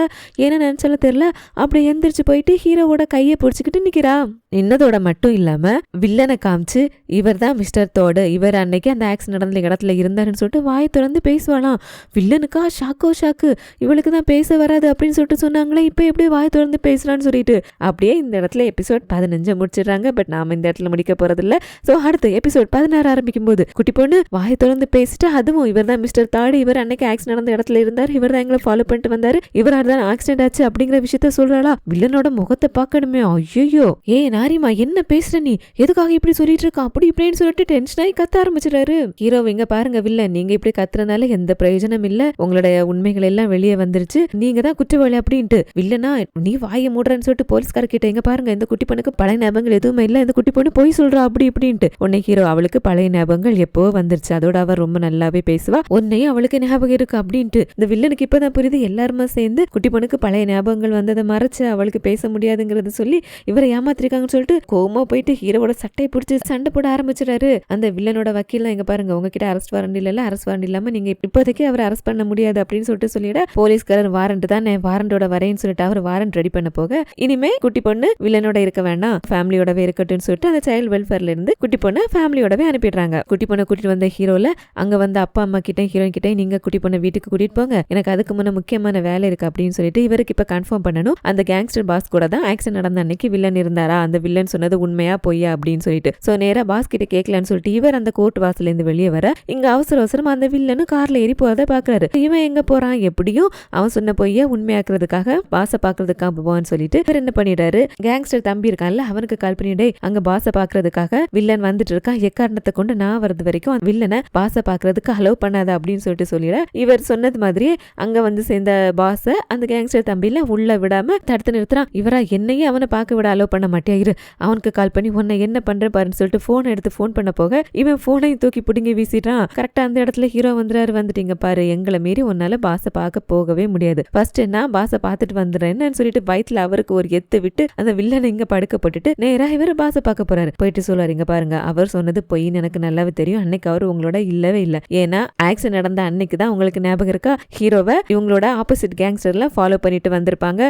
என்ன நினைச்சாலும் தெரியல அப்படி எந்திரிச்சு போயிட்டு ஹீரோவோட கையை பிடிச்சிக்கிட்டு நிக்கிறா. இன்னதோட மட்டும் இல்லாம வில்லனை காமிச்சு இவர் தான் மிஸ்டர் தோடு, இவர் அன்னைக்கு அந்த ஆக்சிடென்ட் நடந்த இடத்துல இருந்தாருன்னு சொல்லிட்டு வாய் திறந்து பேசுவாளாம். வில்லனுக்கா ஷாக்கு, இவளுக்கு தான் பேச வராது அப்படின்னு சொல்லிட்டு சொன்னாங்களே, இப்ப எப்படி வாய் திறந்து பேசலான்னு சொல்லிட்டு அப்படியே இந்த இடத்துல எபிசோட் 15 முடிச்சிடுறாங்க. பட் நாம இந்த இடத்துல முடிக்க போறது இல்ல. சோ அடுத்து எபிசோட் 16 ஆரம்பிக்கும் போது குட்டி பொண்ணு வாய் திறந்து பேசிட்டு அதுவும் இவர் தான் மிஸ்டர் தாடு, இவர் அன்னைக்கு ஆக்சிடென்ட் நடந்த இடத்துல இருந்தார், இவர் தான் எங்களை ஃபாலோ பண்ணிட்டு வந்தாரு, இவரால் தான் ஆக்சிடென்ட் ஆச்சு அப்படிங்கிற விஷயத்த சொல்றாளா. வில்லனோட முகத்தை பார்க்கணுமே, ஐயோ ஏ நாரிமா என்ன பேசுற நீ, எதுக்காக இப்படி சொல்லிட்டு இருக்கா அப்படி இப்படின்னு சொல்லிட்டு டென்ஷன் ஆகி கத்த ஆரம்பிச்சிடாரு. ஹீரோ இங்க பாருங்க வில்லன் நீங்க இப்படி கத்துறதுனால எந்த பிரயோஜனம் இல்ல, உங்களுடைய உண்மைகள் எல்லாம் வெளியே வந்துருச்சு, நீங்க தான் குற்றவாளி அப்படின்ட்டு. வில்லனா நீ வாயை மூடுறன்னு சொல்லிட்டு போலீஸ்கார கிட்ட இங்க பாருங்க இந்த குட்டி பொண்ணுக்கு பழைய ஞாபகங்கள் எதுவுமே இல்ல, இந்த குட்டி பொண்ணு போய் சொல்றா அப்படி இப்படின்ட்டு. உன்னை ஹீரோ அவளுக்கு பழைய ஞாபகங்கள் எப்போ வந்துருச்சு, அதோட அவர் ரொம்ப நல்லாவே பேசுவா, உன்னையும் அவளுக்கு ஞாபகம் இருக்கு அப்படின்ட்டு. இந்த வில்லனுக்கு இப்பதான் புரியுது எல்லாருமே சேர்ந்து குட்டி பொண்ணுக்கு பழைய ஞாபகங்கள் வந்ததை மறைச்சு அவளுக்கு பேச முடியாதுங்கிறத சொல்லி இவரை ஏமாத்திருக்காங்கன்னு சொல்லிட்டு கோவமா போயிட்டு ஹீரோவோட சட்டையை பிடிச்சி சண்டை போட ஆரம்பிச்சிடாரு. அந்த வில்லனோட வக்கீல் எங்க பாருங்க உங்ககிட்ட அரெஸ்ட் வாரண்ட் இல்ல, அரெஸ்ட் வாரண்ட் இல்லாம நீங்க இப்போதைக்கு அவரை அரெஸ்ட் பண்ண முடியாது அப்படின்னு சொல்லிட்டு சொல்லிட போலீஸ்காரர் வாரண்ட் தானே வாரண்டோட வரேன்னு சொல்லிட்டு அவர் வாரண்ட் ரெடி பண்ண போக இனிமே குட்டி பொண்ணு வில்லனோட இருக்க வேண்டாம் ஃபேமிலியோடவே இருக்கட்டும்னு சொல்லிட்டு அந்த சைல்டு வெல்ஃபேர்ல இருந்து குட்டி பொண்ணு ஃபேமிலியோடவே அனுப்பிடுறாங்க. குட்டி பொண்ணை கூட்டிட்டு வந்த ஹீரோல அங்க வந்து அப்பா அம்மா கிட்ட ஹீரோயின் கிட்ட நீங்க குட்டி பொண்ணை வீட்டுக்கு கூட்டிட்டு போங்க, எனக்கு அதுக்கு முன்ன முக்கியமான வேலை இருக்கு அப்படின்னு சொல்லிட்டு இவருக்கு இப்ப கன்ஃபார்ம் பண்ணணும் அந்த கேங்ஸ்டர் பாஸ் கூட தான் ஆக்சிடென்ட் நடந்த அன்னைக்கு வில்லன் இருந்தாரா, அந்த வில்லன் சொன்னது உண்மையா பொய்யா அப்படின்னு சொல்லிட்டு. சோ நேரா பாஸ் கிட்ட கேட்கலான்னு சொல்லிட்டு இவர் அந்த கோர்ட் வாசல்ல இருந்து வெளியே வர இங்க அவசரமா அந்த வில்லனும் கார்ல ஏறி போறத பாக்குறாரு. இவன் எங்க போறான், எப்படியும் அவன் சொன்ன பொய்ய உண்மையாக்குறதுக்காக பாஸ பாக்குறதுக்காக போவான்னு சொல்லிட்டு இவர் என்ன பண்ணிடுறாரு, கேங்ஸ்டர் தம்பி இருக்கான்ல அவனுக்கு கால் பண்ணிட்டே அங்க பாஸ பாக்குறதுக்காக வில்லன் வந்துட்டு இருக்கான், எக்காரணத்தை கொண்டு நான் வரது வரைக்கும் வில்லனை பாஸ பாக்குறதுக்கு அலோவ் பண்ணாத அப்படின்னு சொல்லிட்டு சொல்லிட இவர் சொன்னது மாதிரியே அங்க வந்து சேர்ந்த பாஸ அந்த கேங்ஸ்டர் தம்பியில உள்ள விடாம தடுத்து நிறுத்துறான். இவரா என்னையே அவனை பார்க்க விட அலோவ் பண்ண மாட்டேன், இரு அவனுக்கு கால் பண்ணி உன்னை என்ன பண்ற பாருன்னு சொல்லிட்டு போன் எடுத்து போன் பண்ண போக இவன் போனையும் தூக்கி பிடுங்கி வீசிட்டான். கரெக்டா அந்த இடத்துல ஹீரோ வந்துட்டீங்க பாரு, எங்களை மீறி உன்னால பாஸ பார்க்க போகவே முடியாது, ஃபர்ஸ்ட் நான் பாஸ பார்த்துட்டு வந்துடுறேன்னு சொல்லிட்டு வயிற்றுல அவருக்கு ஒரு எத்து விட்டு அந்த வில்லனை இங்க படுக்கப்பட்டுட்டு நேரா இவர் பாஸ பார்க்க போறாரு. போயிட்டு சொல்லுவாரு இங்க பாருங்க அவர் சொன்னது பொய்ன்னு எனக்கு நல்லாவே தெரியும், அன்னைக்கு அவர் உங்களோட இல்லவே இல்ல, ஏன்னா ஆக்சிடென்ட் நடந்த அன்னைக்கு தான் உங்களுக்கு ஞாபகம் இருக்கா ஹீரோவை இவங்களோட ஆப்போசிட் கேங்ஸ்டர்ல ஃபாலோ பண்ணிட்டு வந்திருப்பாங்க,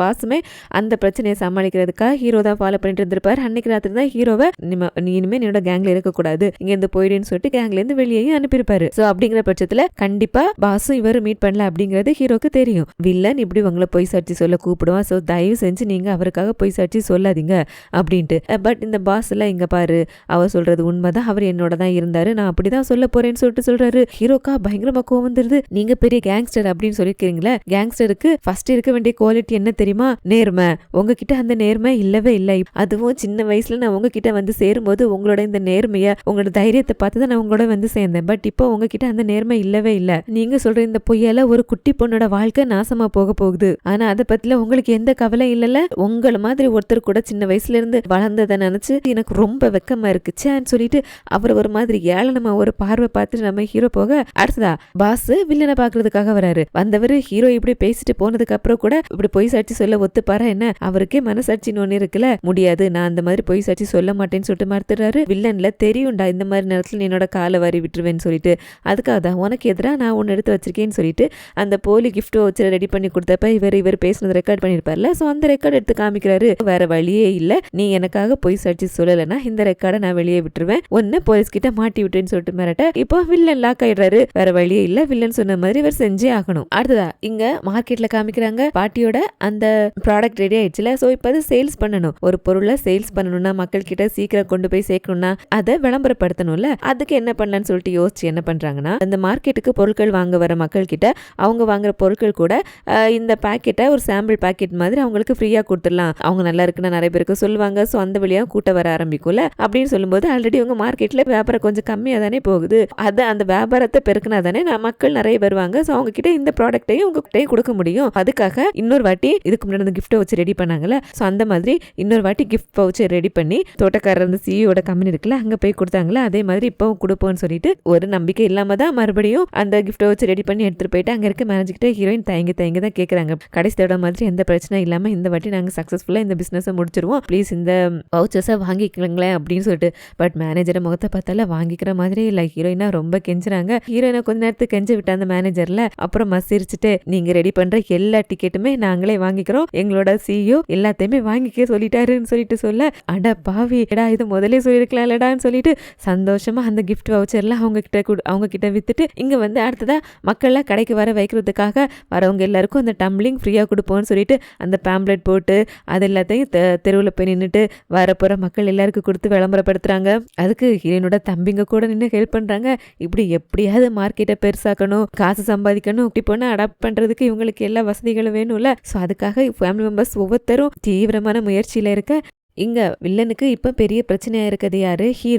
பாஸுமே அந்த பிரச்சனையை சமாளிக்கிறதுக்காக ஹீரோ தான் ஃபாலோ பண்ணிட்டு இருந்திருப்பாரு. அன்னைக்கு ராத்திரி தான் ஹீரோவை நீ இனிமே என்னோட கேங்ல இருக்கக்கூடாது இங்க இருந்து போயிடுன்னு சொல்லிட்டு கேங்ல இருந்து வெளியே அனுப்பியிருப்பாரு. சோ அப்படிங்கிற பட்சத்துல கண்டிப்பா பாஸும் இவரும் மீட் பண்ணல அப்படிங்கிறது ஹீரோக்கு தெரியும். வில்லன் இப்படி உங்களை பொய் சாட்சி சொல்ல கூப்பிடுவான், சோ தயவு செஞ்சு நீங்க அவருக்காக பொய் சாட்சி சொல்லாதீங்க அப்படின்ட்டு. பட் இந்த பாஸ் எல்லாம் இங்க பாரு அவர் சொல்றது உண்மைதான், அவர் என்னோட தான் இருந்தாரு, நான் அப்படிதான் சொல்ல போறேன்னு சொல்லிட்டு சொல்றாரு. ஹீரோக்கா பயங்கரமா கோவம் வந்துருது, நீங்க பெரிய கேங்ஸ்டர் அப்படின்னு சொல்லிருக்கீங்களா, கேங்ஸ்டருக்கு ஃபர்ஸ்ட் இருக்க வேண்டிய குவாலிட்டி என்ன தெரியுமா, நேர்மை, உங்ககிட்ட அந்த நேர்மை இல்லவே இல்லை, அதுவும் சின்ன வயசுல நான் உங்ககிட்ட வந்து சேரும்போது உங்களோட இந்த நேர்மைய உங்களோட தைரியத்தை பார்த்து தான் நான் உங்களோட வந்து சேர்ந்தேன், பட் இப்போ உங்ககிட்ட அந்த நேர்மை இல்லவே இல்லை, நீங்க சொல்ற இந்த பொய்யால ஒரு குட்டி பொண்ணோட வாழ்க்கை நாசமா போக போகுது, ஆனா அதை பத்தில உங்களுக்கு எந்த கவலை இல்லல, உங்களை மாதிரி ஒருத்தர் கூட சின்ன வயசுல இருந்து வளர்ந்ததை நினைச்சு எனக்கு ரொம்ப வெக்கமா இருக்குச்சேன்னு சொல்லிட்டு அவர் ஒரு மாதிரி ஏளனமா ஒரு பார்வை பார்த்துட்டு நம்ம ஹீரோ போக அடுத்ததா பாஸ் வில்லனை பாக்குறதுக்காக வராரு. வந்தவர் ஹீரோ இப்படி பேசிட்டு போனதுக்கு அப்புறம் கூட இப்படி பொய் சாட்சி சொல்ல ஒத்துப்பாரா என்ன, அவருக்கே மனசாட்சின்னு ஒண்ணு இருக்குல்ல, முடியாது நான் அந்த மாதிரி பொய் சாட்சி சொல்ல மாட்டேன்னு சொல்லிட்டு மறுத்துறாரு. வில்லன்ல தெரியும்டா இந்த மாதிரி நேரத்துல நீ என்னோட காலை வாரி விட்டுருவேன்னு சொல்லிட்டு, அதுக்காக தான் உனக்கு எதிராக நான் ஒன்னு எடுத்து வச்சிருக்கேன்னு சொல்லிட்டு அந்த போலி கிஃப்ட் வச்சு ரெடி பண்ணி கொடுத்தப்ப இவர் பேசுனது ரெக்கார்ட் பண்ணிருப்பார்ல, சோ அந்த ரெக்கார்ட் எடுத்து காமிக்கிறாரு. வேற வழியே இல்ல, நீ எனக்காக பொய் சாட்சி சொல்லலைன்னா இந்த ரெக்கார்டை நான் வெளியே விட்டுருவேன், ஒன்னு போலீஸ் கிட்ட மாட்டி விட்டுன்னு சொல்லிட்டு மிரட்ட இப்போ வில்லன் லாக் ஆயிடுறாரு. வேற வழியே இல்ல, வில்லன் சொன்ன மாதிரி இவர் செஞ்சே ஆகணும். அடுத்ததா இங்க மார்க்கெட்ல காமிக்கிறாங்க பாட்டியோட அந்த ப்ராடக்ட் ரெடி ஆயிடுச்சுல, சோ இப்ப அது சேல்ஸ் பண்ணணும், ஒரு பொருளை சேல்ஸ் பண்ணணும்னா, மக்கள் கிட்ட சீக்கிரம் கொண்டு போய் சேர்க்கணும்னா அதை விளம்பரப்படுத்தணும்ல. அதுக்கு என்ன பண்ணலான்னு சொல்லிட்டு யோசிச்சு என்ன பண்றாங்கன்னா, அந்த மார்க்கெட்டுக்கு பொருட்கள் வாங்க வர மக்கள் கிட்ட அவங்க வாங்குற பொருட்கள் கூட இந்த பாக்கெட்டை ஒரு சாம்பிள் பாக்கெட் மாதிரி அவங்களுக்கு ஃப்ரீயா கொடுத்துடலாம். அவங்க நல்லா இருக்குன்னு நிறைய பேருக்கு சொல்லுவாங்க. ஸோ அந்த வழியா கூட்ட வர ஆரம்பிக்கும்ல. அப்படின்னு சொல்லும்போது ஆல்ரெடி உங்க மார்க்கெட்ல வியாபாரம் கொஞ்சம் கம்மியா தானே போகுது. அது அந்த வியாபாரத்தை பெருக்கினா தானே மக்கள் நிறைய வருவாங்க. ஸோ அவங்க கிட்ட இந்த ப்ராடக்ட்டையும் உங்ககிட்டயும் கொடுக்க முடியும். அதுக்காக இன்னொரு வாட்டி இதுக்கு முன்னாடி அந்த கிஃப்ட்டை வச்சு ரெடி பண்ணாங்கல்ல. ஸோ அந்த மாதிரி இன்னொரு வாட்டி கிஃப்ட் பவுச்சர் ரெடி பண்ணி தோட்டக்காரர் அந்த சிஇஓட கம்பெனி இருக்குல்ல அங்க போய் கொடுத்தாங்களா. அதே மாதிரி இப்பவும் கொடுப்போம்னு சொல்லிட்டு ஒரு நம்பிக்கை இல்லாம தான் மறுபடியும் அந்த கிஃப்ட்டை வச்சு ரெடி பண்ணி எடுத்துட்டு போயிட்டு அங்க இருக்க மேனேஜர் கிட்ட ஹீரோயின் தயங்கி தான் கேட்கறாங்க. கடைசி தடவை மாதிரி எந்த பிரச்சனை இல்லாம இந்த வாட்டி நாங்க சக்சஸ்ஃபுல்லா இந்த பிசினஸ் முடிச்சிருவோம், ப்ளீஸ் இந்த வவுச்சர்ஸை வாங்கிக்கங்களேன் அப்படின்னு சொல்லிட்டு. பட் மேனேஜரை முகத்தை பார்த்தால வாங்கிக்கிற மாதிரி இல்ல. ஹீரோயினா ரொம்ப கெஞ்சுறாங்க. ஹீரோயினை கொஞ்ச நேரத்துக்கு கெஞ்ச விட்ட அந்த மேனேஜர்ல அப்புறம் மசிரிச்சுட்டு, நீங்க ரெடி பண்ற எல்லா டிக்கெட்டுமே நாங்களே வாங்கிக்கிறோம், எங்களோட சிஇஓ எல்லாத்தையுமே வாங்கிக்க சொல்லிட்டாருன்னு சொல்லிட்டு சொல்ல, அட பாவி எடா இது முதலே சொல்லிருக்கலாம் இல்லடான்னு சொல்லிட்டு சந்தோஷமா அந்த கிஃப்ட் வவுச்சர்ல அவங்க கிட்ட வித்துட்டு இங்க வந்து அடுத்ததா மக்கள்ல கடைக்கு வர வைக்கிறதுக்காக வரவங்க எல்லாருக்கும் அந்த டம்ளிங் ஃப்ரீயா கொடுப்போம்னு சொல்லிட்டு அந்த பேம்ப்ளெட் போட்டு அது எல்லாத்தையும் தெருவில் போய் நின்றுட்டு வரப்போற மக்கள் எல்லாருக்கும் கொடுத்து விளம்பரப்படுத்துறாங்க. அதுக்கு ஹீரோயினோட தம்பிங்க கூட நின்று ஹெல்ப் பண்றாங்க. இப்படி எப்படியாவது மார்க்கெட்டை பெருசாக்கணும், காசு சம்பாதிக்கணும், இப்படி போனா அடாப்ட் பண்றதுக்கு இவங்களுக்கு எல்லா வசதிகளும் வேணும்ல. ஸோ அதுக்காக ஃபேமிலி மெம்பர்ஸ் ஒவ்வொருத்தரும் தீவிரமான முயற்சியில இருக்க. இங்க வில்லனுக்கு இப்ப பெரிய பிரச்சனையா இருக்குது யாரு?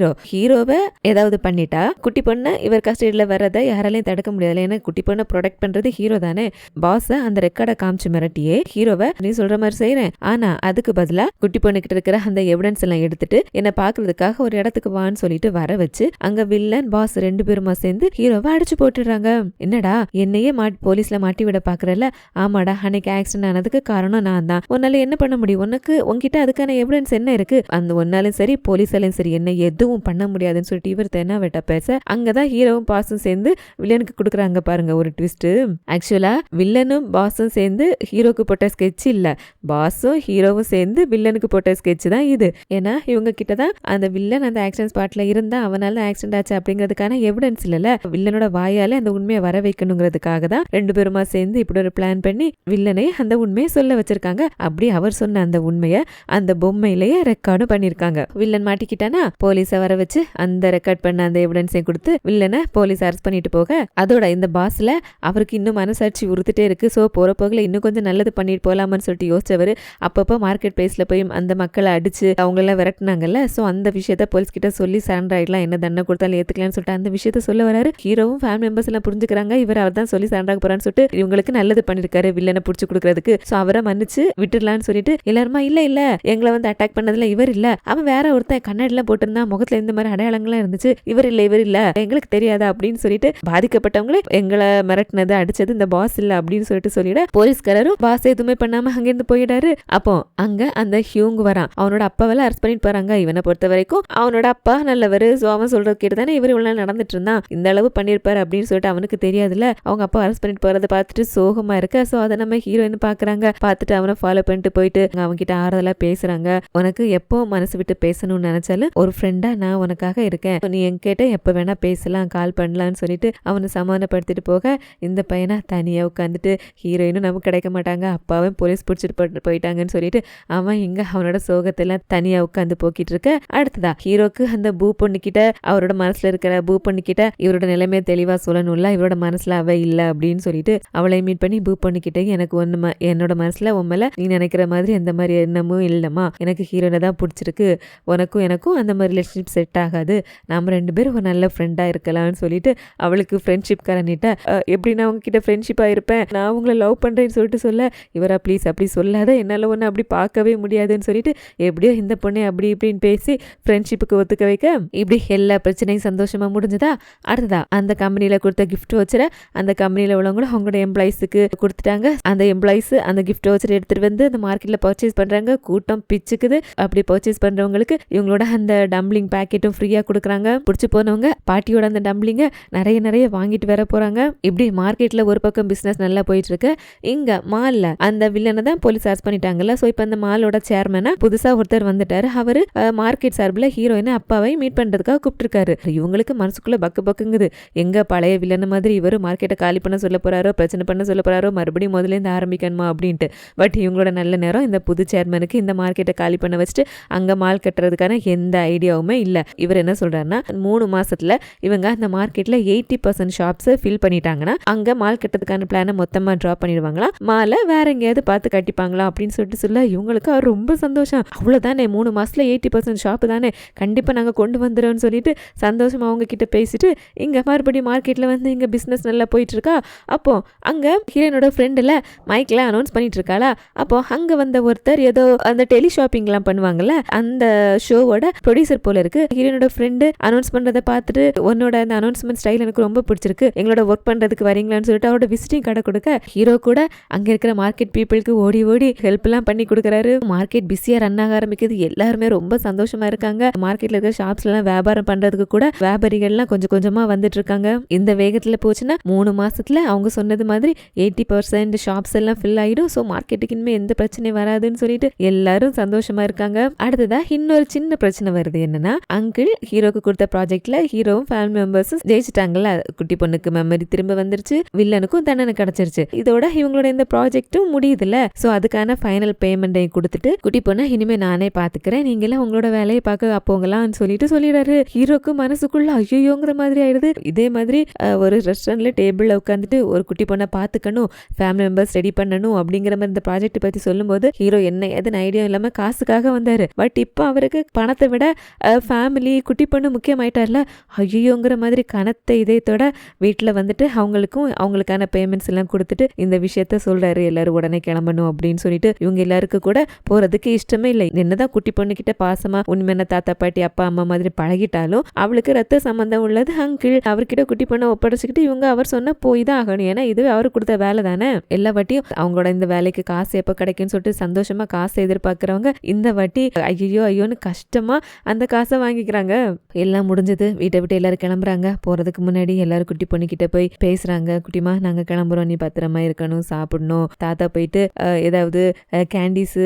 ஹீரோவை ஏதாவது பண்ணிட்டா குட்டி பொண்ணை இவர் கஸ்டடியில வர்றதை யாராலையும் தடுக்க முடியாது. ஏன்னா குட்டி பொண்ணை ப்ரொடெக்ட் பண்றது ஹீரோ தானே. பாஸ் அந்த ரெக்கார்டை காமிச்சு மிரட்டியே ஹீரோவை நீ சொல்ற மாதிரி செய்யறேன், ஆனா அதுக்கு பதிலா குட்டி பொண்ணு கிட்ட இருக்கிற அந்த எவிடன்ஸ் எல்லாம் எடுத்துட்டு என்ன பாக்குறதுக்காக ஒரு இடத்துக்கு வான்னு சொல்லிட்டு வர வச்சு அங்க வில்லன் பாஸ் 2 பேருமா சேர்ந்து ஹீரோவை அடிச்சு போட்டுடுறாங்க. என்னடா என்னையே போலீஸ்ல மாட்டி விட பாக்குறல? ஆமாடா, அன்னைக்கு ஆக்சிடென்ட் ஆனதுக்கு காரணம் நான் தான். உன்னால என்ன பண்ண முடியும்? உன்கிட்ட அதுக்கான எவிடன்ஸ் என்ன இருக்கு? அந்த ஒன்னாலும் சரி போலீஸாலும் சரி என்ன எதுவும் பண்ண முடியாதுன்னு சொல்லிட்டு இவர் தென்னா வெட்ட பேச அங்கதான் ஹீரோவும் பாஸும் சேர்ந்து வில்லனுக்கு கொடுக்குறாங்க பாருங்க ஒரு ட்விஸ்ட். ஆக்சுவலா வில்லனும் பாஸும் சேர்ந்து ஹீரோக்கு போட்ட ஸ்கெட்ச் இல்ல, பாஸும் ஹீரோவும் சேர்ந்து வில்லனுக்கு போட்ட ஸ்கெட்ச் தான் இது. ஏன்னா இவங்க கிட்டதான் அந்த வில்லன் அந்த ஆக்சிடென்ட் ஸ்பாட்ல இருந்தா அவனால ஆக்சிடென்ட் ஆச்சு அப்படிங்கிறதுக்கான எவிடன்ஸ் இல்ல. வில்லனோட வாயால அந்த உண்மையை வர வைக்கணுங்கிறதுக்காக தான் 2 பேருமா சேர்ந்து இப்படி ஒரு பிளான் பண்ணி வில்லனை அந்த உண்மையை சொல்ல வச்சிருக்காங்க. அப்படி அவர் சொன்ன அந்த உண்மையை அந்த பொம்மை ரெக்கார்டும் பண்ணிருக்காங்க. வில்லன் மாட்டிக்கிட்டானா போலீஸை வர வச்சு அந்த ரெக்கார்ட் பண்ண அந்த எவிடன்ஸையும் கொடுத்து வில்லனை போலீஸ் அரெஸ்ட் பண்ணிட்டு போக, அதோட இந்த பாஸ்ல அவருக்கு இன்னும் மனசாட்சி உறுத்துட்டே இருக்கு. சோ போற போகல இன்னும் கொஞ்சம் நல்லது பண்ணிட்டு போலாமான்னு சொல்லிட்டு யோசிச்சவரு அப்பப்போ மார்க்கெட் பிளேஸ்ல போய் அந்த மக்களை அடிச்சு அவங்க எல்லாம் விரட்டினாங்கல்ல. சோ அந்த விஷயத்த போலீஸ் கிட்ட சொல்லி சரண்டர் ஆயிடலாம், என்ன தண்டனை கொடுத்தாலும் ஏத்துக்கலாம்னு சொல்லிட்டு அந்த விஷயத்த சொல்ல வராரு. ஹீரோவும் ஃபேமிலி மெம்பர்ஸ் எல்லாம் புரிஞ்சுக்கிறாங்க, இவர் அவர் தான் சொல்லி சரண்டர் போறான்னு சொல்லிட்டு இவங்களுக்கு நல்லது பண்ணிருக்காரு வில்லனை புடிச்சு கொடுக்கறதுக்கு. சோ அவரை மன்னிச்சு விட்டுடலான்னு சொல்லிட்டு எல்லாருமா இல்ல எங்களை வந்து அட்டாக் பண்ணதுல இவர் இல்ல, அவன் வேற ஒருத்தன் கண்ணாடிலாம் போட்டிருந்தா, முகத்துல இந்த மாதிரி அடையாளங்கள்லாம் இருந்துச்சு, இவர் இல்ல எங்களுக்கு தெரியாதா அப்படின்னு சொல்லிட்டு பாதிக்கப்பட்டவங்களே எங்களை மிரட்டினது அடிச்சது இந்த பாஸ் இல்ல அப்படின்னு சொல்லிட போலீஸ்காரரும் பாஸ் எதுவுமே பண்ணாம அங்கிருந்து போயிடாரு. அப்போ அங்க அந்த ஹியூங் வரான், அவனோட அப்பாவெல்லாம் அரெஸ்ட் பண்ணிட்டு போறாங்க. இவனை பொறுத்த வரைக்கும் அவனோட அப்பா நல்லவர், அவன் சொல்றது கேட்டு தானே இவர் இவ்வளவு நடந்துட்டு இருந்தான், இந்த அளவு பண்ணிருப்பாரு அப்படின்னு சொல்லிட்டு அவனுக்கு தெரியாதுல்ல. அவங்க அப்பா அரெஸ்ட் பண்ணிட்டு போறதை பார்த்துட்டு சோகமா இருக்க. சோ அதை நம்ம ஹீரோயின் பாக்குறாங்க. பார்த்துட்டு அவனை ஃபாலோ பண்ணிட்டு போயிட்டு அவங்க கிட்ட ஆறுதலா பேசுறாங்க. உனக்கு எப்போ மனசு விட்டு பேசணும்னு நினைச்சாலும் ஒரு ஃப்ரெண்டா நான் உனக்காக இருக்கேன், நீ என்கிட்ட எப்ப வேணா பேசலாம், கால் பண்ணலான்னு சொல்லிட்டு அவனை சமாதானப்படுத்திட்டு போக, இந்த பையனா தனியா உட்காந்துட்டு ஹீரோயினும் நமக்கு கிடைக்க மாட்டாங்க, அப்பாவும் போலீஸ் பிடிச்சிட்டு போயிட்டாங்கன்னு சொல்லிட்டு அவன் இங்க அவனோட சோகத்தெல்லாம் தனியா உட்காந்து போக்கிட்டு இருக்க. அடுத்ததா ஹீரோக்கு அந்த பூ பொண்ணுகிட்ட அவரோட மனசுல இருக்கிற பூ பொண்ணுகிட்ட இவரோட நிலைமையை தெளிவா சொல்லணும்ல. இவரோட மனசுல அவ இல்ல அப்படின்னு சொல்லிட்டு அவளை மீட் பண்ணி பூ பொண்ணுகிட்ட எனக்கு ஒண்ணு என்னோட மனசுல உண்மையில நீ நினைக்கிற மாதிரி எந்த மாதிரி எண்ணமும் இல்லம்மா, எனக்கு ஹீரோனை தான் பிடிச்சிருக்கு, உனக்கும் எனக்கும் அந்த மாதிரி ரிலேஷன்ஷிப் செட் ஆகாது, நாம 2 பேரும் ஒரு நல்ல ஃப்ரெண்டா இருக்கலாம்னு சொல்லிட்டு அவளுக்கு ஃப்ரெண்ட்ஷிப் கரணிட்ட. எப்படி நான் உங்ககிட்ட ஃப்ரெண்ட்ஷிப்பா இருப்பேன், நான் உங்களை லவ் பண்றேன்னு சொல்லிட்டு சொல்ல, இவரா ப்ளீஸ் அப்படி சொல்லாத, என்னால ஒன்று அப்படி பார்க்கவே முடியாதுன்னு சொல்லிட்டு எப்படியோ இந்த பொண்ணை அப்படி இப்படின்னு பேசி ஃப்ரெண்ட்ஷிப்புக்கு ஒத்துக்க வைக்க இப்படி எல்லா பிரச்சனையும் சந்தோஷமா முடிஞ்சுதா. அடுத்ததா அந்த கம்பெனியில கொடுத்த கிஃப்ட் வச்சுற அந்த கம்பெனியில உள்ளவங்களும் அவங்களோட எம்ப்ளாயிஸுக்கு கொடுத்துட்டாங்க. அந்த எம்ப்ளாயிஸ் அந்த கிஃப்ட் வச்சுட்டு எடுத்துட்டு வந்து அந்த மார்க்கெட்ல பர்ச்சேஸ் பண்றாங்க. கூட்டம் பிச்சுக்குது. அப்படி பர்ச்சேஸ் பண்றவங்களுக்கு இவங்களோட அந்த டம்ப்ளிங் பேக்கெட்டும் ஃப்ரீயா கொடுக்குறாங்க. பிடிச்சு போனவங்க பாட்டியோட அந்த டம்ப்ளிங்க நிறைய வாங்கிட்டு வர போறாங்க. இப்படி மார்க்கெட்ல ஒரு பக்கம் பிசினஸ் நல்லா போயிட்டு இருக்கு. இங்க மால்ல அந்த வில்லனை தான் போலீஸ் அரெஸ்ட் பண்ணிட்டாங்கல்ல. சோ இப்ப அந்த மாலோட சேர்மனா புதுசா ஒருத்தர் வந்துட்டாரு. அவரு மார்க்கெட் சார்பில் ஹீரோயினை அப்பாவை மீட் பண்றதுக்காக கூப்பிட்டுருக்காரு. இவங்களுக்கு மனசுக்குள்ள பக்குங்குது, எங்க பழைய வில்லன் மாதிரி இவரு மார்க்கெட்டை காலி பண்ண சொல்ல போறாரோ, பிரச்சனை பண்ண சொல்ல போறாரோ, மறுபடியும் முதல்ல இருந்து ஆரம்பிக்கணுமா அப்படின்ட்டு. பட் இவங்களோட நல்ல நேரம் இந்த புது சேர்மனுக்கு இந்த மார்க்கெட்டை காலி காலி பண்ண வச்சுட்டு அங்க மால் கட்டுறதுக்கான எந்த ஐடியாவுமே இல்ல. இவர் என்ன சொல்றாருன்னா 3 மாசத்துல இவங்க அந்த மார்க்கெட்ல 80% ஷாப்ஸ் ஃபில் பண்ணிட்டாங்கன்னா அங்க மால் கட்டுறதுக்கான பிளானை மொத்தமா டிராப் பண்ணிடுவாங்களா, மாலை வேற எங்கேயாவது பார்த்து கட்டிப்பாங்களா அப்படின்னு சொல்ல இவங்களுக்கு ரொம்ப சந்தோஷம். அவ்வளவுதானே 3 மாசத்துல 80% ஷாப் தானே, கண்டிப்பா நாங்க கொண்டு வந்துடுறோம்னு சொல்லிட்டு சந்தோஷமா அவங்க கிட்ட பேசிட்டு இங்க மறுபடியும் மார்க்கெட்ல வந்து இங்க பிசினஸ் நல்லா போயிட்டு இருக்கா. அப்போ அங்க ஹீரோனோட ஃப்ரெண்டுல மைக்ல அனௌன்ஸ் பண்ணிட்டு இருக்காளா. அப்போ அங்க வந்த ஒருத்தர் ஏதோ அந்த டெலி ஷாப்பிங் எல்லாம் பண்ணுவாங்கல்ல, அந்த ஷோவோட ப்ரொடியூசர் போல இருக்கு. ஹீரோனோட ஃப்ரெண்டு அனௌன்ஸ் பண்றதை பார்த்துட்டு உன்னோட அந்த அனௌன்ஸ்மெண்ட் ஸ்டைல் எனக்கு ரொம்ப பிடிச்சிருக்கு, எங்களோட ஒர்க் பண்றதுக்கு வரீங்களான்னு சொல்லிட்டு அவரோட விசிட்டிங் கார்டை கொடுக்க ஹீரோ கூட அங்க இருக்கிற மார்க்கெட் பீப்புளுக்கு ஓடி ஓடி ஹெல்ப் எல்லாம் பண்ணி கொடுக்குறாரு. மார்க்கெட் பிஸியா ரன் ஆக ஆரம்பிக்குது. எல்லாருமே ரொம்ப சந்தோஷமா இருக்காங்க. மார்க்கெட்ல இருக்கிற ஷாப்ஸ் எல்லாம் வியாபாரம் பண்றதுக்கு கூட வியாபாரிகள் எல்லாம் கொஞ்சம் கொஞ்சமா வந்துட்டு இருக்காங்க. இந்த வேகத்துல போச்சுன்னா 3 மாசத்துல அவங்க சொன்னது மாதிரி 80% ஷாப்ஸ் எல்லாம் ஃபில் ஆயிடும். சோ மார்க்கெட்டுக்கு இனிமே எந்த பிரச்சனையும் வராதுன்னு சொல்லிட்டு எல்லாரும் சந்தோஷமா இருக்காங்க. அடுத்ததா இன்னொரு சின்ன பிரச்சனை வருது. என்னன்னா அங்கிள் ஹீரோக்கு கொடுத்த ப்ராஜெக்ட்ல ஹீரோவும் ஃபேமிலி மெம்பர்ஸும் ஜெயிச்சிட்டாங்கல்ல, குட்டி பொண்ணுக்கு மெமரி திரும்ப வந்துருச்சு, வில்லனுக்கும் தண்டனை கிடைச்சிருச்சு. இதோட இவங்களோட இந்த ப்ராஜெக்டும் முடியுதுல. சோ அதுக்கான ஃபைனல் பேமெண்ட்டையும் கொடுத்துட்டு குட்டி பொண்ணை இனிமே நானே பாத்துக்கிறேன், நீங்களாம் உங்களோட வேலையை பார்க்க அப்போங்களான்னு சொல்லிட்டு சொல்லிடுறாரு. ஹீரோக்கு மனசுக்குள்ள ஐயோங்கிற மாதிரி ஆயிடுது. இதே மாதிரி ஒரு ரெஸ்டாரண்ட்ல டேபிள்ல உட்காந்துட்டு ஒரு குட்டி பொண்ணை பாத்துக்கணும், ஃபேமிலி மெம்பர்ஸ் ரெடி பண்ணணும் அப்படிங்கிற மாதிரி இந்த ப்ராஜெக்ட் பத்தி சொல்லும் போது ஹீரோ என்ன எதுன்னு ஐடியா இல்லாம காசுக்காக வந்தாரு. பட் இப்போ அவருக்கு பணத்தை விட ஃபேமிலி குட்டி பொண்ணு முக்கியமாயிட்டார்ல. ஐயோங்கிற மாதிரி கனத்த இதயத்தோட வீட்டுல வந்துட்டு அவங்களுக்கான பேமெண்ட்ஸ் எல்லாம் கொடுத்துட்டு இந்த விஷயத்த சொல்றாரு. எல்லாரும் உடனே கிளம்பணும் அப்படின்னு சொல்லிட்டு இவங்க எல்லாருக்கும் கூட போறதுக்கு இஷ்டமே இல்லை. என்னதான் குட்டி பொண்ணு கிட்ட பாசமா உண்மையான தாத்தா பாட்டி அப்பா அம்மா மாதிரி பழகிட்டாலும் அவளுக்கு ரத்த சம்பந்தம் உள்ளது அங்கிள். அவர்கிட்ட குட்டி பொண்ணை ஒப்படைச்சுக்கிட்டு இவங்க அவர் சொன்ன போய் தான் ஆகணும். ஏன்னா இது அவரு கொடுத்த வேலை தானே. எல்லா வாட்டியும் அவங்களோட இந்த வேலைக்கு காசு எப்ப கிடைக்கும்னு சொல்லிட்டு சந்தோஷமா காசை எதிர்பார்க்கிறவங்க இந்த வாட்டி ஐயோன்னு கஷ்டமா அந்த காசை வாங்கிக்கிறாங்க. எல்லாம் முடிஞ்சது, வீட்டை விட்டு எல்லாரும் கிளம்புறாங்க. போறதுக்கு முன்னாடி எல்லாரும் குட்டி பொண்ணு கிட்ட போய் பேசுறாங்க. குட்டிமா நாங்க கிளம்புறோம், நீ பத்திரமா இருக்கணும், சாப்பிடணும். தாத்தா போயிட்டு ஏதாவது கேண்டீஸ்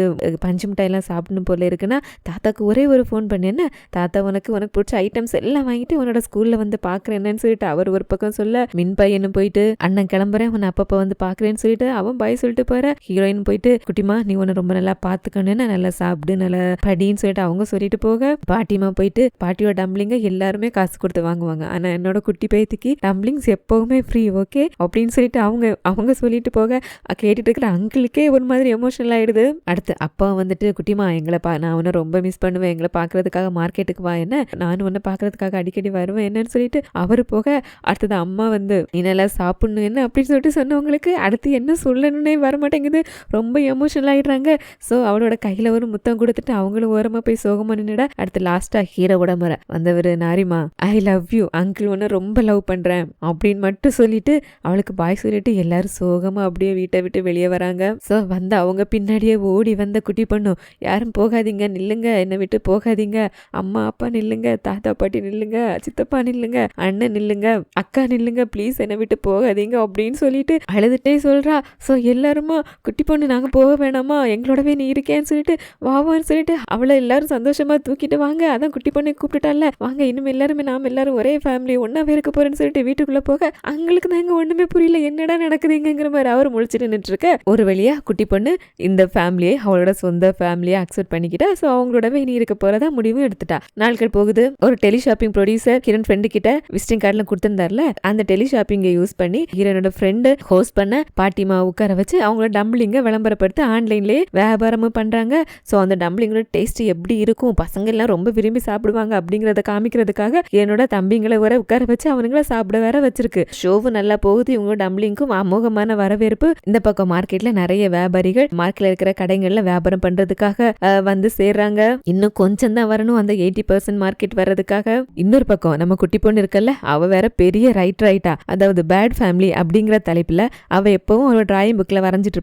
பஞ்சு மிட்டாய் எல்லாம் சாப்பிடணும் போல இருக்குன்னா தாத்தாக்கு ஒரே ஒரு ஃபோன் பண்ணேன்னு தாத்தா உனக்கு பிடிச்ச ஐட்டம்ஸ் எல்லாம் வாங்கிட்டு உன்னோட ஸ்கூல்ல வந்து பாக்குறேன் என்னன்னு சொல்லிட்டு அவர் ஒரு பக்கம் சொல்ல, மின் பையனும் போயிட்டு அண்ணன் கிளம்புறேன் உன்னை அப்பப்ப வந்து பாக்குறேன்னு சொல்லிட்டு அவன் பாய் சொல்லிட்டு போற. ஹீரோயின் போயிட்டு குட்டிமா நீ உன்னை ரொம்ப நல்லா பாத்துக்கணும்னு நல்லா சாப்பிடு நல்லா படின்னு சொல்லிட்டு அவங்க சொல்லிட்டு போக, பாட்டிமா போயிட்டு பாட்டியோட டம்ப்ளிங்க எல்லாருமே காசு கொடுத்து வாங்குவாங்க. ஆனா என்னோட குட்டி பையத்துக்கு டம்ப்ளிங்ஸ் எப்பவுமே ஃப்ரீ ஓகே அப்படின்னு சொல்லிட்டு அவங்க சொல்லிட்டு போக கேட்டுட்டு இருக்கிற அங்கிளுக்கே ஒரு மாதிரி எமோஷனல் ஆயிடுது. அடுத்து அப்பா வந்துட்டு குட்டிமா எங்களை நான் உன்னை ரொம்ப மிஸ் பண்ணுவேன், எங்களை பாக்குறதுக்காக மார்க்கெட்டுக்கு வா, என்ன நானும் உன்னை பாக்குறதுக்காக அடிக்கடி வருவேன் என்னன்னு சொல்லிட்டு அவரு போக, அடுத்தது அம்மா வந்து நீ நல்லா சாப்பிடணும் என்ன அப்படின்னு சொல்லிட்டு சொன்னவங்களுக்கு அடுத்து என்ன சொல்லணும்னே வர மாட்டேங்குது. ரொம்ப எமோஷனல் ஆயிடுறாங்க. ஸோ அவளோட கையில ஒரு முத்தம் கொடுத்துட்டு அவங்களும் ஓரமா போய் சோகமா நின்னுட. அடுத்து லாஸ்டா ஹீரோவோட முறை வந்தவர், நாரிமா ஐ லவ் யூ அங்கிள் ஒன்னு ரொம்ப லவ் பண்றேன் அப்படின்னு மட்டும் சொல்லிட்டு அவளுக்கு பாய் சொல்லிட்டு எல்லாரும் சோகமா அப்படியே வீட்டை விட்டு வெளியே வராங்க. ஸோ வந்து அவங்க பின்னாடியே ஓடி வந்த குட்டி பொண்ணும் யாரும் போகாதீங்க நில்லுங்க, என்னை விட்டு போகாதீங்க, அம்மா அப்பா நில்லுங்க, தாத்தா பாட்டி நில்லுங்க, சித்தப்பா நில்லுங்க, அண்ணன் நில்லுங்க, அக்கா நில்லுங்க, ப்ளீஸ் என்னை விட்டு போகாதீங்க அப்படின்னு சொல்லிட்டு அழுதுட்டே சொல்றா. ஸோ எல்லாருமா குட்டி பொண்ணு நாங்க போக வேணாமா எங்களோடவே நீ இருக்கேன்னு சொல்லிட்டு வாவான்னு சொல்லிட்டு அவளை எல்லாரும் சந்தோஷமா தூக்கிட்டு வாங்க, அதான் குட்டி பொண்ணை கூப்பிட்டுட்டால வாங்க இனிமே எல்லாருமே நாம எல்லாரும் ஒரே ஃபேமிலி ஒன்னாவே இருக்க போறேன்னு சொல்லிட்டு வீட்டுக்குள்ள போக அங்களுக்கு தாங்க ஒண்ணுமே புரியல என்னடா நடக்குதுங்கிற மாதிரி அவர் முழிச்சிட்டு நின்று இருக்க. ஒரு வழியா குட்டி பொண்ணு இந்த ஃபேமிலியை அவளோட சொந்த ஃபேமிலியை அக்செப்ட் பண்ணிக்கிட்டா. ஸோ அவங்களோடவே நீ இருக்க போறதா முடிவும் எடுத்துட்டா. நாட்கள் போகுது. ஒரு டெலி ஷாப்பிங் ப்ரொடியூசர் ஹீரோன் ஃப்ரெண்டு கிட்ட விசிட்டிங் கார்டுல கொடுத்திருந்தார்ல, அந்த டெலி ஷாப்பிங்கை யூஸ் பண்ணி ஹீரோனோட ஃப்ரெண்டு ஹோஸ்ட் பண்ண பாட்டிமா உட்கார வச்சு அவங்களோட டம்பிளிங்க விளம்பரப்படுத்தி ஆன்லைன்லயே வியாபாரமும் பண்றாங்க. ஸோ அந்த டம்பிளிங்கோட டேஸ்ட் எப்படி இருக்கும், பசங்க எல்லாம் ரொம்ப விரும்பி சாப்பிடுவாங்க அப்படிங்கறத காமிக்கிறதுக்காக என்னோட தம்பிங்களை வர உட்கார வச்சு அவனுங்களை சாப்பிட வேற வச்சிருக்கு. ஷோவும் நல்லா போகுது. இவங்க டம்பிளிங்கும் அமோகமான வரவேற்பு. இந்த பக்கம் மார்க்கெட்ல நிறைய வியாபாரிகள் மார்க்கெட்ல இருக்கிற கடைகள்ல வியாபாரம் பண்றதுக்காக வந்து சேர்றாங்க. இன்னும் கொஞ்சம் தான் வரணும் அந்த 80% மார்க்கெட் வர்றதுக்காக. இன்னொரு பக்கம் நம்ம குட்டி பொண்ணு இருக்கல்ல, அவ வேற பெரிய ரைட்டர் ஆயிட்டா. அதாவது பேட் ஃபேமிலி அப்படிங்கிற தலைப்புல அவ எப்பவும் அவளோட டிராயிங் புக்ல வரைஞ்சிட்டு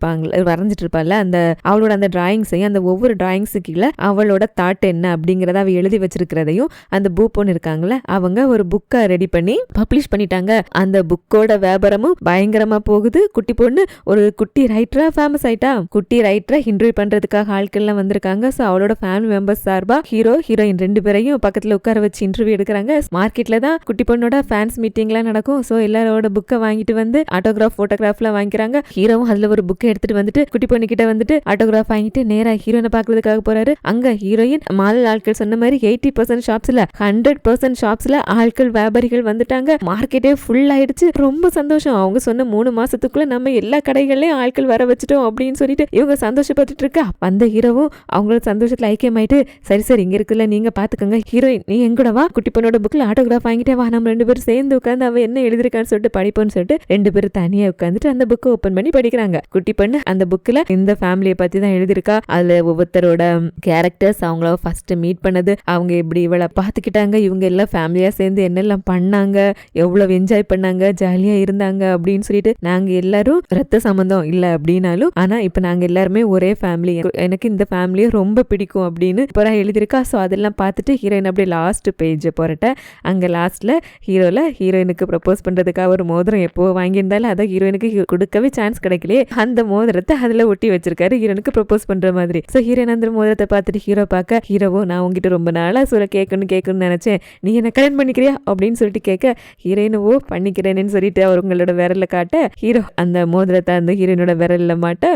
இருப்பாள். அந்த அவளோட அந்த டிராயிங்ஸையும் அந்த ஒவ்வொரு டிராயிங்ஸு கீழே அவளோட தாட் என்ன அப்படிங்கறத அவ எழுதி வச்சிருக்கிறதையும் அந்த பூ பொண்ணு இருக்காங்கல்ல அவங்க ஒரு புக்கை ரெடி பண்ணி பப்ளிஷ் பண்ணிட்டாங்க. அந்த புக்கோட வியாபாரமும் பயங்கரமா போகுது. குட்டி பொண்ணு ஒரு குட்டி ரைட்டரா ஃபேமஸ் ஆயிட்டா. குட்டி ரைட்டரை இன்டர்வியூ பண்றதுக்காக ஆட்கள்லாம் வந்திருக்காங்க. ஸோ அவளோட ஃபேமிலி மெம்பர்ஸ் சார்பா ஹீரோயின் 2 பேரையும் பக்கத்துல உட்கார வச்சு இன்டர்வியூ எடுக்கிறாங்க. மார்க்கெட்ல தான் குட்டி பொண்ணோட ஃபேன்ஸ் மீட்டிங்லாம் நடக்கும். ஸோ எல்லாரோட புக்கை வாங்கிட்டு வந்து ஆட்டோகிராஃப் போட்டோகிராஃப்லாம் வாங்கிக்கிறாங்க. ஹீரோவும் அதுல ஒரு புக்கை எடுத்துட்டு வந்துட்டு குட்டி பொண்ணு கிட்ட வந்துட்டு ஆட்டோகிராஃப் வாங்கிட்டு நேரா ஹீரோனை பாக்குறது வாங்குறதுக்காக போறாரு. அங்க ஹீரோயின் மால் ஆட்கள் சொன்ன மாதிரி 80% ஷாப்ஸ்ல 100% ஷாப்ஸ்ல ஆட்கள் வியாபாரிகள் வந்துட்டாங்க. மார்க்கெட்டே ஃபுல் ஆயிடுச்சு. ரொம்ப சந்தோஷம். அவங்க சொன்ன 3 மாசத்துக்குள்ள நம்ம எல்லா கடைகள்லயும் ஆட்கள் வர வச்சுட்டோம் அப்படின்னு சொல்லிட்டு இவங்க சந்தோஷப்பட்டுட்டு இருக்கா. அந்த ஹீரோவும் அவங்களோட சந்தோஷத்துல ஐக்கியமாயிட்டு சரி சரி இங்க இருக்குல்ல நீங்க பாத்துக்கோங்க, ஹீரோயின் நீ எங்கூட வா, குட்டி பொண்ணோட புக்ல ஆட்டோகிராஃப் வாங்கிட்டே வா, நம்ம 2 பேரும் சேர்ந்து உட்காந்து அவ என்ன எழுதிருக்கான்னு சொல்லிட்டு படிப்போம்னு சொல்லிட்டு 2 பேரும் தனியா உட்காந்துட்டு அந்த புக்கை ஓபன் பண்ணி படிக்கிறாங்க. குட்டி பொண்ணு அந்த புக்ல இந்த ஃபேமிலியை பத்தி தான் எழுதிருக்கா. அதுல ஒவ்வொருத்தரோட கேரக்டர்ஸ், அவங்கள ஃபர்ஸ்ட் மீட் பண்ணது, அவங்க எப்படி இவளை பாத்துக்கிட்டாங்க, இவங்க எல்லாம் ஃபேமிலியா சேர்ந்து என்னெல்லாம் பண்ணாங்க, எவ்வளவு என்ஜாய் பண்ணாங்க, ஜாலியா இருந்தாங்க அப்படின்னு சொல்லிட்டு நாங்க எல்லாரும் ரத்த சம்பந்தம் இல்ல அப்படின்னாலும் ஆனா இப்ப நாங்க எல்லாருமே ஒரே ஃபேமிலி, எனக்கு இந்த ஃபேமிலியை ரொம்ப பிடிக்கும் அப்படின்னு இப்போ எழுதியிருக்கா. ஸோ அதெல்லாம் பார்த்துட்டு ஹீரோயின் அப்படியே லாஸ்ட் பேஜ் போறட்ட அங்க லாஸ்ட்ல ஹீரோயினுக்கு ப்ரப்போஸ் பண்றதுக்காக ஒரு மோதிரம் எப்போ வாங்கியிருந்தாலும் அதை ஹீரோயினுக்கு கொடுக்கவே சான்ஸ் கிடைக்கலையே, அந்த மோதிரத்தை அதுல ஒட்டி வச்சிருக்காரு ஹீரோனுக்கு ப்ரப்போஸ் பண்ற மாதிரி. ஸோ ஹீரோயின் அந்த மோதிரத்தை பார்த்துட்டு ஹீரோ பார்க்க, ஹீரோவோ நான் உங்ககிட்ட ரொம்ப நாளா கேட்கணும்னு நினைச்சேன், நீ என்ன கல்யாணம் பண்ணிக்கிறியா அப்படின்னு சொல்லிட்டு கேட்க, ஹீரோயினவோ பண்ணிக்கிறேன்னு சொல்லிட்டு அவங்களோட விரல காட்ட ஹீரோ அந்த மோதிரத்தை அந்த ஹீரோயினோட விரல்ல மாட்ட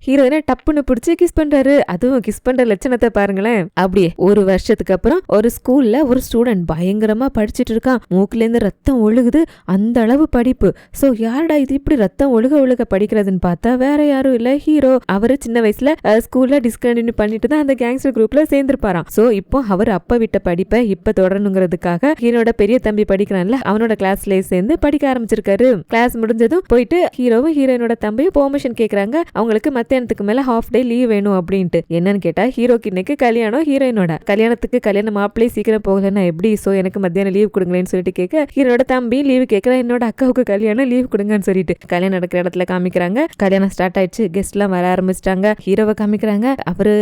ஹீரோயினை டப்புன்னு பிடிச்சி கிஸ் பண்றாரு. அதுவும் கிஸ் பண்ற லட்சணத்தை பாருங்களேன். அப்படியே ஒரு வருஷத்துக்கு அப்புறம் ஒரு ஸ்கூல்ல ஒரு ஸ்டூடெண்ட் பயங்கரமா படிச்சுட்டு இருக்கான். மூக்குல இருந்து ரத்தம் ஒழுகுது, அந்த அளவு படிப்பு. சோ யாரடா இது இப்படி ரத்தம் ஒழுக படிக்கிறதுன்னு பார்த்தா வேற யாரும் இல்ல, ஹீரோ. அவரு சின்ன வயசுல ஸ்கூல்ல டிஸ்கண்டினியூ பண்ணிட்டு தான் அந்த கேங்ஸ்டர் குரூப்ல சேர்ந்திருப்பாராம். சோ இப்போ அவர் அப்பா விட்ட படிப்பை இப்ப தொடரணுங்கிறதுக்காக ஹீரோட பெரிய தம்பி படிக்கிறான்ல, அவனோட கிளாஸ்ல சேர்ந்து படிக்க ஆரம்பிச்சிருக்காரு. கிளாஸ் முடிஞ்சதும் போயிட்டு ஹீரோவும் ஹீரோயினோட தம்பியும் பெர்மிஷன் கேக்குறாங்க. அவங்களுக்கு மத்தியானத்துக்கு மேல ஹாஃப் டே லீவ் வேணும் அப்படின்ட்டு. என்னன்னு கேட்டா ஹீரோக்கு இன்னைக்கு கல்யாணம், ஹீரோயினோட கல்யாணத்துக்கு கல்யாண மாப்பிள்ளை சீக்கிரம் போகலன்னா எப்படி, சோ எனக்கு மத்தியானம் லீவ் கொடுங்களேன்னு சொல்லிட்டு கேட்க, ஹீரோட தம்பி லீவ் கேட்கற, என்னோட அக்காவுக்கு கல்யாணம் லீவ் கொடுங்கன்னு சொல்லிட்டு கல்யாணம் நடக்கிற இடத்துல காமிக்கிறாங்க. கல்யாணம் ஸ்டார்ட் ஆயிடுச்சு, கெஸ்ட் எல்லாம் வர ஆரம்பிச்சிட்டாங்க. ஹீரோவை காமிக்கிறாங்க, அவரு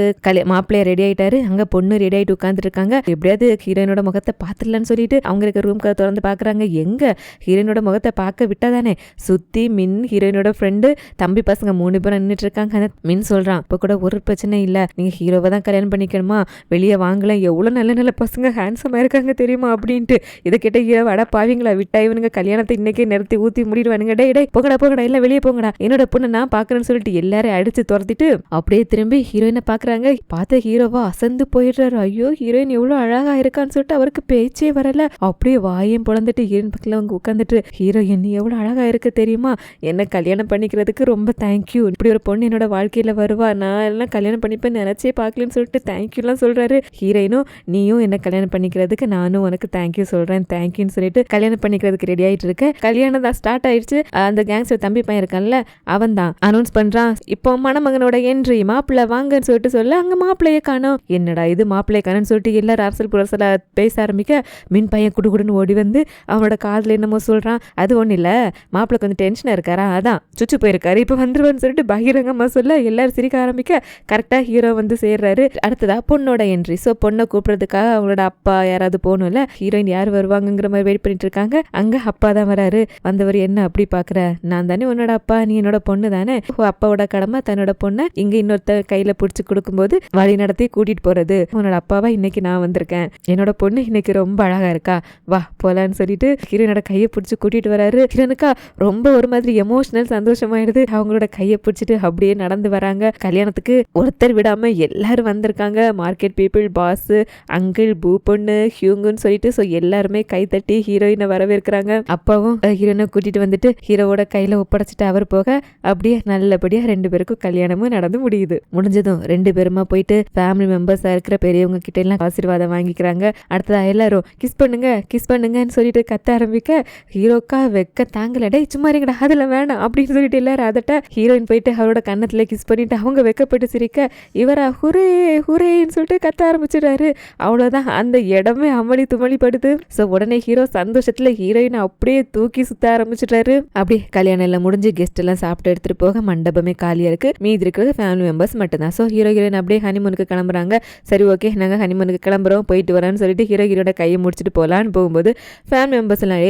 மாப்பிள்ளைய ரெடி ஆயிட்டாரு, அங்க பொண்ணு ரெடி ஆயிட்டு உட்கார்ந்து இருக்காங்க. எப்படியாவது ஹீரோயினோட முகத்தை பாத்துடலான்னு சொல்லிட்டு அவங்க இருக்க ரூம் திறந்து பாக்குறாங்க. எங்க ஹீரோயினோட முகத்தை பார்க்க விட்டாதானே, சுத்தி மின் ஹீரோயினோட ஃப்ரெண்டு தம்பி பசங்க 3 பேரும் நின்றுட்டு இருக்காங்க. மின் சொல்றான், இப்ப கூட ஒரு பிரச்சனை இல்ல, நீங்க ஹீரோவை தான் கல்யாணம் பண்ணிக்கணுமா, வெளியே வாங்கல, எவ்வளவு நல்ல நல்ல பசங்க ஹேண்ட்ஸமா இருக்காங்க தெரியுமா அப்படின்ட்டு. இதை கேட்ட ஹீரோ, அட பாவீங்களா, விட்டா இவனுங்க கல்யாணத்தை இன்னைக்கே நிறுத்தி ஊத்தி முடிடுவானுங்க, டே போங்கடா இல்ல வெளியே போங்கடா, என்னோட பொண்ணு நான் பாக்குறேன்னு சொல்லிட்டு எல்லாரும் அடிச்சு துரத்திட்டு அப்படியே திரும்பி ஹீரோயினை பாக்குறாங்க. பார்த்த ஹீரோவா அசந்து போயிடுறாரு. ஐயோ ஹீரோயின் எவ்வளவு அழகா இருக்கான்னு சொல்லிட்டு அவருக்கு பேச்சே வரல. அப்படியே வாயும் பொழந்துட்டு ஹீரோயின் பக்கத்துல அவங்க உட்காந்துட்டு, ஹீரோயின் எவ்வளவு அழகா இருக்கு தெரியுமா, என்ன கல்யாணம் பண்ணிக்கிறதுக்கு ரொம்ப தேங்க்யூ, இப்படி ஒரு பொண்ணு என்னோட வாழ்க்கையில வருவா, நான் எல்லாம் கல்யாணம் பண்ணிப்பேன் நினைச்சே பாக்கலன்னு சொல்லிட்டு தேங்க்யூ எல்லாம் சொல்றாரு. ஹீரோயினும், நீயும் என்ன கல்யாணம் பண்ணிக்கிறதுக்கு நானும் உனக்கு தேங்க்யூ சொல்றேன், தேங்க்யூன்னு சொல்லிட்டு கல்யாணம் பண்ணிக்கிறதுக்கு ரெடி ஆயிட்டு இருக்க. கல்யாணம் தான் ஸ்டார்ட் ஆயிடுச்சு. அந்த கேங்ஸ்டர் தம்பி பையன் இருக்கான்ல, அவன் தான் அனௌன்ஸ் பண்றான், இப்போ மணமகனோட என்ட்ரி, மாப்பிள்ளை வாங்கன்னு சொல்லிட்டு சொல்ல, அங்க மாப்பிள்ளைய காணோம். என்னடா இது மாப்பிள்ளைய காணோன்னு சொல்லிட்டு எல்லாரும் அரசல் புரசலா பேச ஆரம்பிக்க, மின் பையன் குடுகுடுன்னு ஓடி வந்து அவனோட காதுல என்னமோ சொல்றான். அது ஒண்ணு இல்ல, மாப்பிள்ளை கொஞ்சம் டென்ஷனா இருக்காரா, அதான் சுச்சு போயிருக்காரு, இப்ப வந்துருவான்னு சொல்லிட்டு பகிரங்கமா சொல்ல எல்லாரும் சிரிக்க ஆரம்பிக்க கரெக்டா ஹீரோ வந்து சேர்றாரு. அடுத்ததா பொண்ணோட என்ட்ரி. சோ பொண்ணை கூப்பிடுறதுக்காக அவங்களோட அப்பா யாராவது போகணும்ல, ஹீரோயின் யார் வருவாங்கங்கிற மாதிரி வெயிட் பண்ணிட்டு இருக்காங்க. அங்க அப்பா தான் வராரு. வந்தவர், என்ன அப்படி பாக்குற, நான் தானே உன்னோட அப்பா, நீ என்னோட பொண்ணு தானே, அப்பாவோட கடமை தன்னோட பொண்ணை இங்க இன்னொருத்த கையில புடிச்சு கொடுக்கும்போது வழி நடத்தி கூட்டிட்டு போறது, உன்னோட அப்பாவா இன்னைக்கு நான் வந்திருக்கேன், என்னோட பொண்ணு இன்னைக்கு ரொம்ப அழகா இருக்கா, வா போலான்னு சொல்லிட்டு ஹீரோனோட கையை பிடிச்சு கூட்டிட்டு வராரு. ஹீரோனுக்கா ரொம்ப ஒரு மாதிரி எமோஷனல் சந்தோஷமாயிடுது. அவங்களோட கையை பிடிச்சிட்டு அப்படியே நடந்து வராங்க. கல்யாணத்துக்கு ஒருத்தர் விடாம எல்லாரும் வந்திருக்காங்க. மார்க்கெட் பீப்புள், பாஸ், அங்கிள், பூ பொண்ணு, ஹியூங்குன்னு சொல்லிட்டு ஸோ எல்லாருமே கை தட்டி ஹீரோயினை வரவேற்கிறாங்க. அப்பாவும் ஹீரோயினை கூட்டிட்டு வந்துட்டு ஹீரோவோட கையில ஒப்படைச்சிட்டு அவர் போக அப்படியே நல்லபடியா 2 பேருக்கும் கல்யாணமும் நடந்து முடியுது. முடிஞ்சதும் 2 பேருமா போயிட்டு ஃபேமிலி மெம்பர்ஸா இருக்கிற பெரியவங்க கிட்ட எல்லாம் ஆசீர்வாதம் வாங்கிக்கிறாங்க. அடுத்ததா எல்லாரும் கிஸ் பண்ணுங்கன்னு சொல்லிட்டு கத்த ஆரம்பிக்க, ஹீரோக்கா வெக்க தாங்கல, டே சும்மா இருங்கடா அதுல வேணாம் அப்படின்னு சொல்லிட்டு எல்லாரும் அதட்ட ஹீரோயின் போயிட்டு அவரோட கன்னத்துல கிஸ் பண்ணிட்டு அவங்க வெக்கப்பட்டு சிரிக்க, இவரா ஹுரே ஹுரேன்னு சொல்லிட்டு கத்த ஆரம்பிச்சிடுறாரு. அவ்வளவுதான், அந்த இடமே அமளி துமளி படுது. சோ உடனே ஹீரோ சந்தோஷத்துல ஹீரோயினை அப்படியே தூக்கி சுத்த ஆரம்பிச்சிட்டாரு. அப்படியே கல்யாணம் எல்லாம் முடிஞ்சு கெஸ்ட் எல்லாம் சாப்பிட்டு எடுத்துட்டு போக மண்டபமே காலியா இருக்கு. மீதி இருக்கிறது ஃபேமிலி மெம்பர்ஸ் மட்டும்தான். சோ ஹீரோயின் அப்படியே ஹனிமூனுக்கு கிளம்புறாங்க. சரி ஓகே நாங்க ஹனிமூனுக்கு கிளம்புறோம், போயிட்டு வரான்னு சொல்லிட்டு ஹீரோட கையை முடிச்சுட்டு போலான்னு போகும்போது ஃபேமிலி மெம்பர்ஸ் எல்லாம்,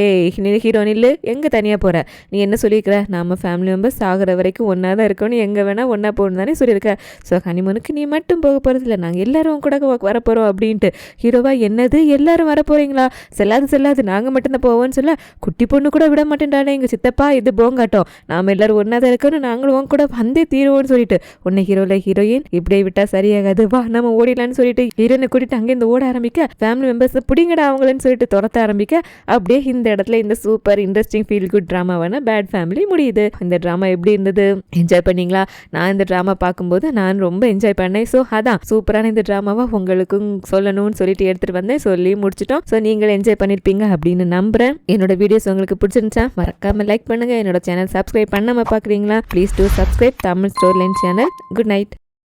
ஹீரோ இல்ல எங்க தனியா போற, நீ என்ன சொல்லியிருக்கிற, நாம ஃபேமிலி மெம்பர்ஸ் ஆகிற வரைக்கும் ஒன்னா தான் இருக்கணும், எங்க வேணா ஒன்னா போகணும் தானே சொல்லியிருக்க, ஸோ ஹனிமூனுக்கு நீ மட்டும் போக போறது இல்லை, நாங்கள் எல்லாரும் கூட வரப்போறோம் அப்படின்ட்டு. ஹீரோவா, என்னது எல்லாரும் வர போறீங்களா, செல்லாது நாங்கள் மட்டும்தான் போவோம்னு சொல்ல, குட்டி பொண்ணு கூட விட மாட்டேன்டானே எங்க சித்தப்பா, இது போங்காட்டம், நாம எல்லாரும் ஒன்னா தான் இருக்கணும், நாங்களும் உன் கூட வந்தே தீருவோம்னு சொல்லிட்டு உன்னை ஹீரோயின் இப்படியே விட்டா சரியாகாது, வா நம்ம ஓடிடலான்னு சொல்லிட்டு ஹீரோனை கூட்டிட்டு அங்கேருந்து ஓட ஆரம்பிக்க, ஃபேமிலி மெம்பர்ஸ் பிடிங்கடா அவங்களன்னு சொல்லிட்டு துரத்த ஆரம்பிக்க, அப்படியே இந்த இடத்துல இந்த சூப்பர் இன்ட்ரெஸ்டிங் ஃபீல் குட் ட்ராமாவான பேட் ஃபேமிலி முடியுது. இந்த ட்ராமா எப்படி இருந்தது? என்ஜாய் பண்ணீங்களா? நான் இந்த ட்ராமா பார்க்கும்போது நான் ரொம்ப என்ஜாய் பண்ணேன். ஸோ அதான் சூப்பரான இந்த ட்ராமாவை உங்களுக்கும் சொல்லணும்னு சொல்லிட்டு எடுத்துட்டு வந்தேன். சொல்லி முடிச்சிட்டோம். ஸோ நீங்கள் என்ஜாய் பண்ணிருப்பீங்க அப்படின்னு நம்புறேன். என்னோட வீடியோஸ் உங்களுக்கு பிடிச்சிருந்துச்சா மறக்காம லைக் பண்ணுங்க. என்னோட சேனல் சப்ஸ்கிரைப் பண்ணாம பாக்குறீங்களா? Please do subscribe Tamil story line channel. Good night.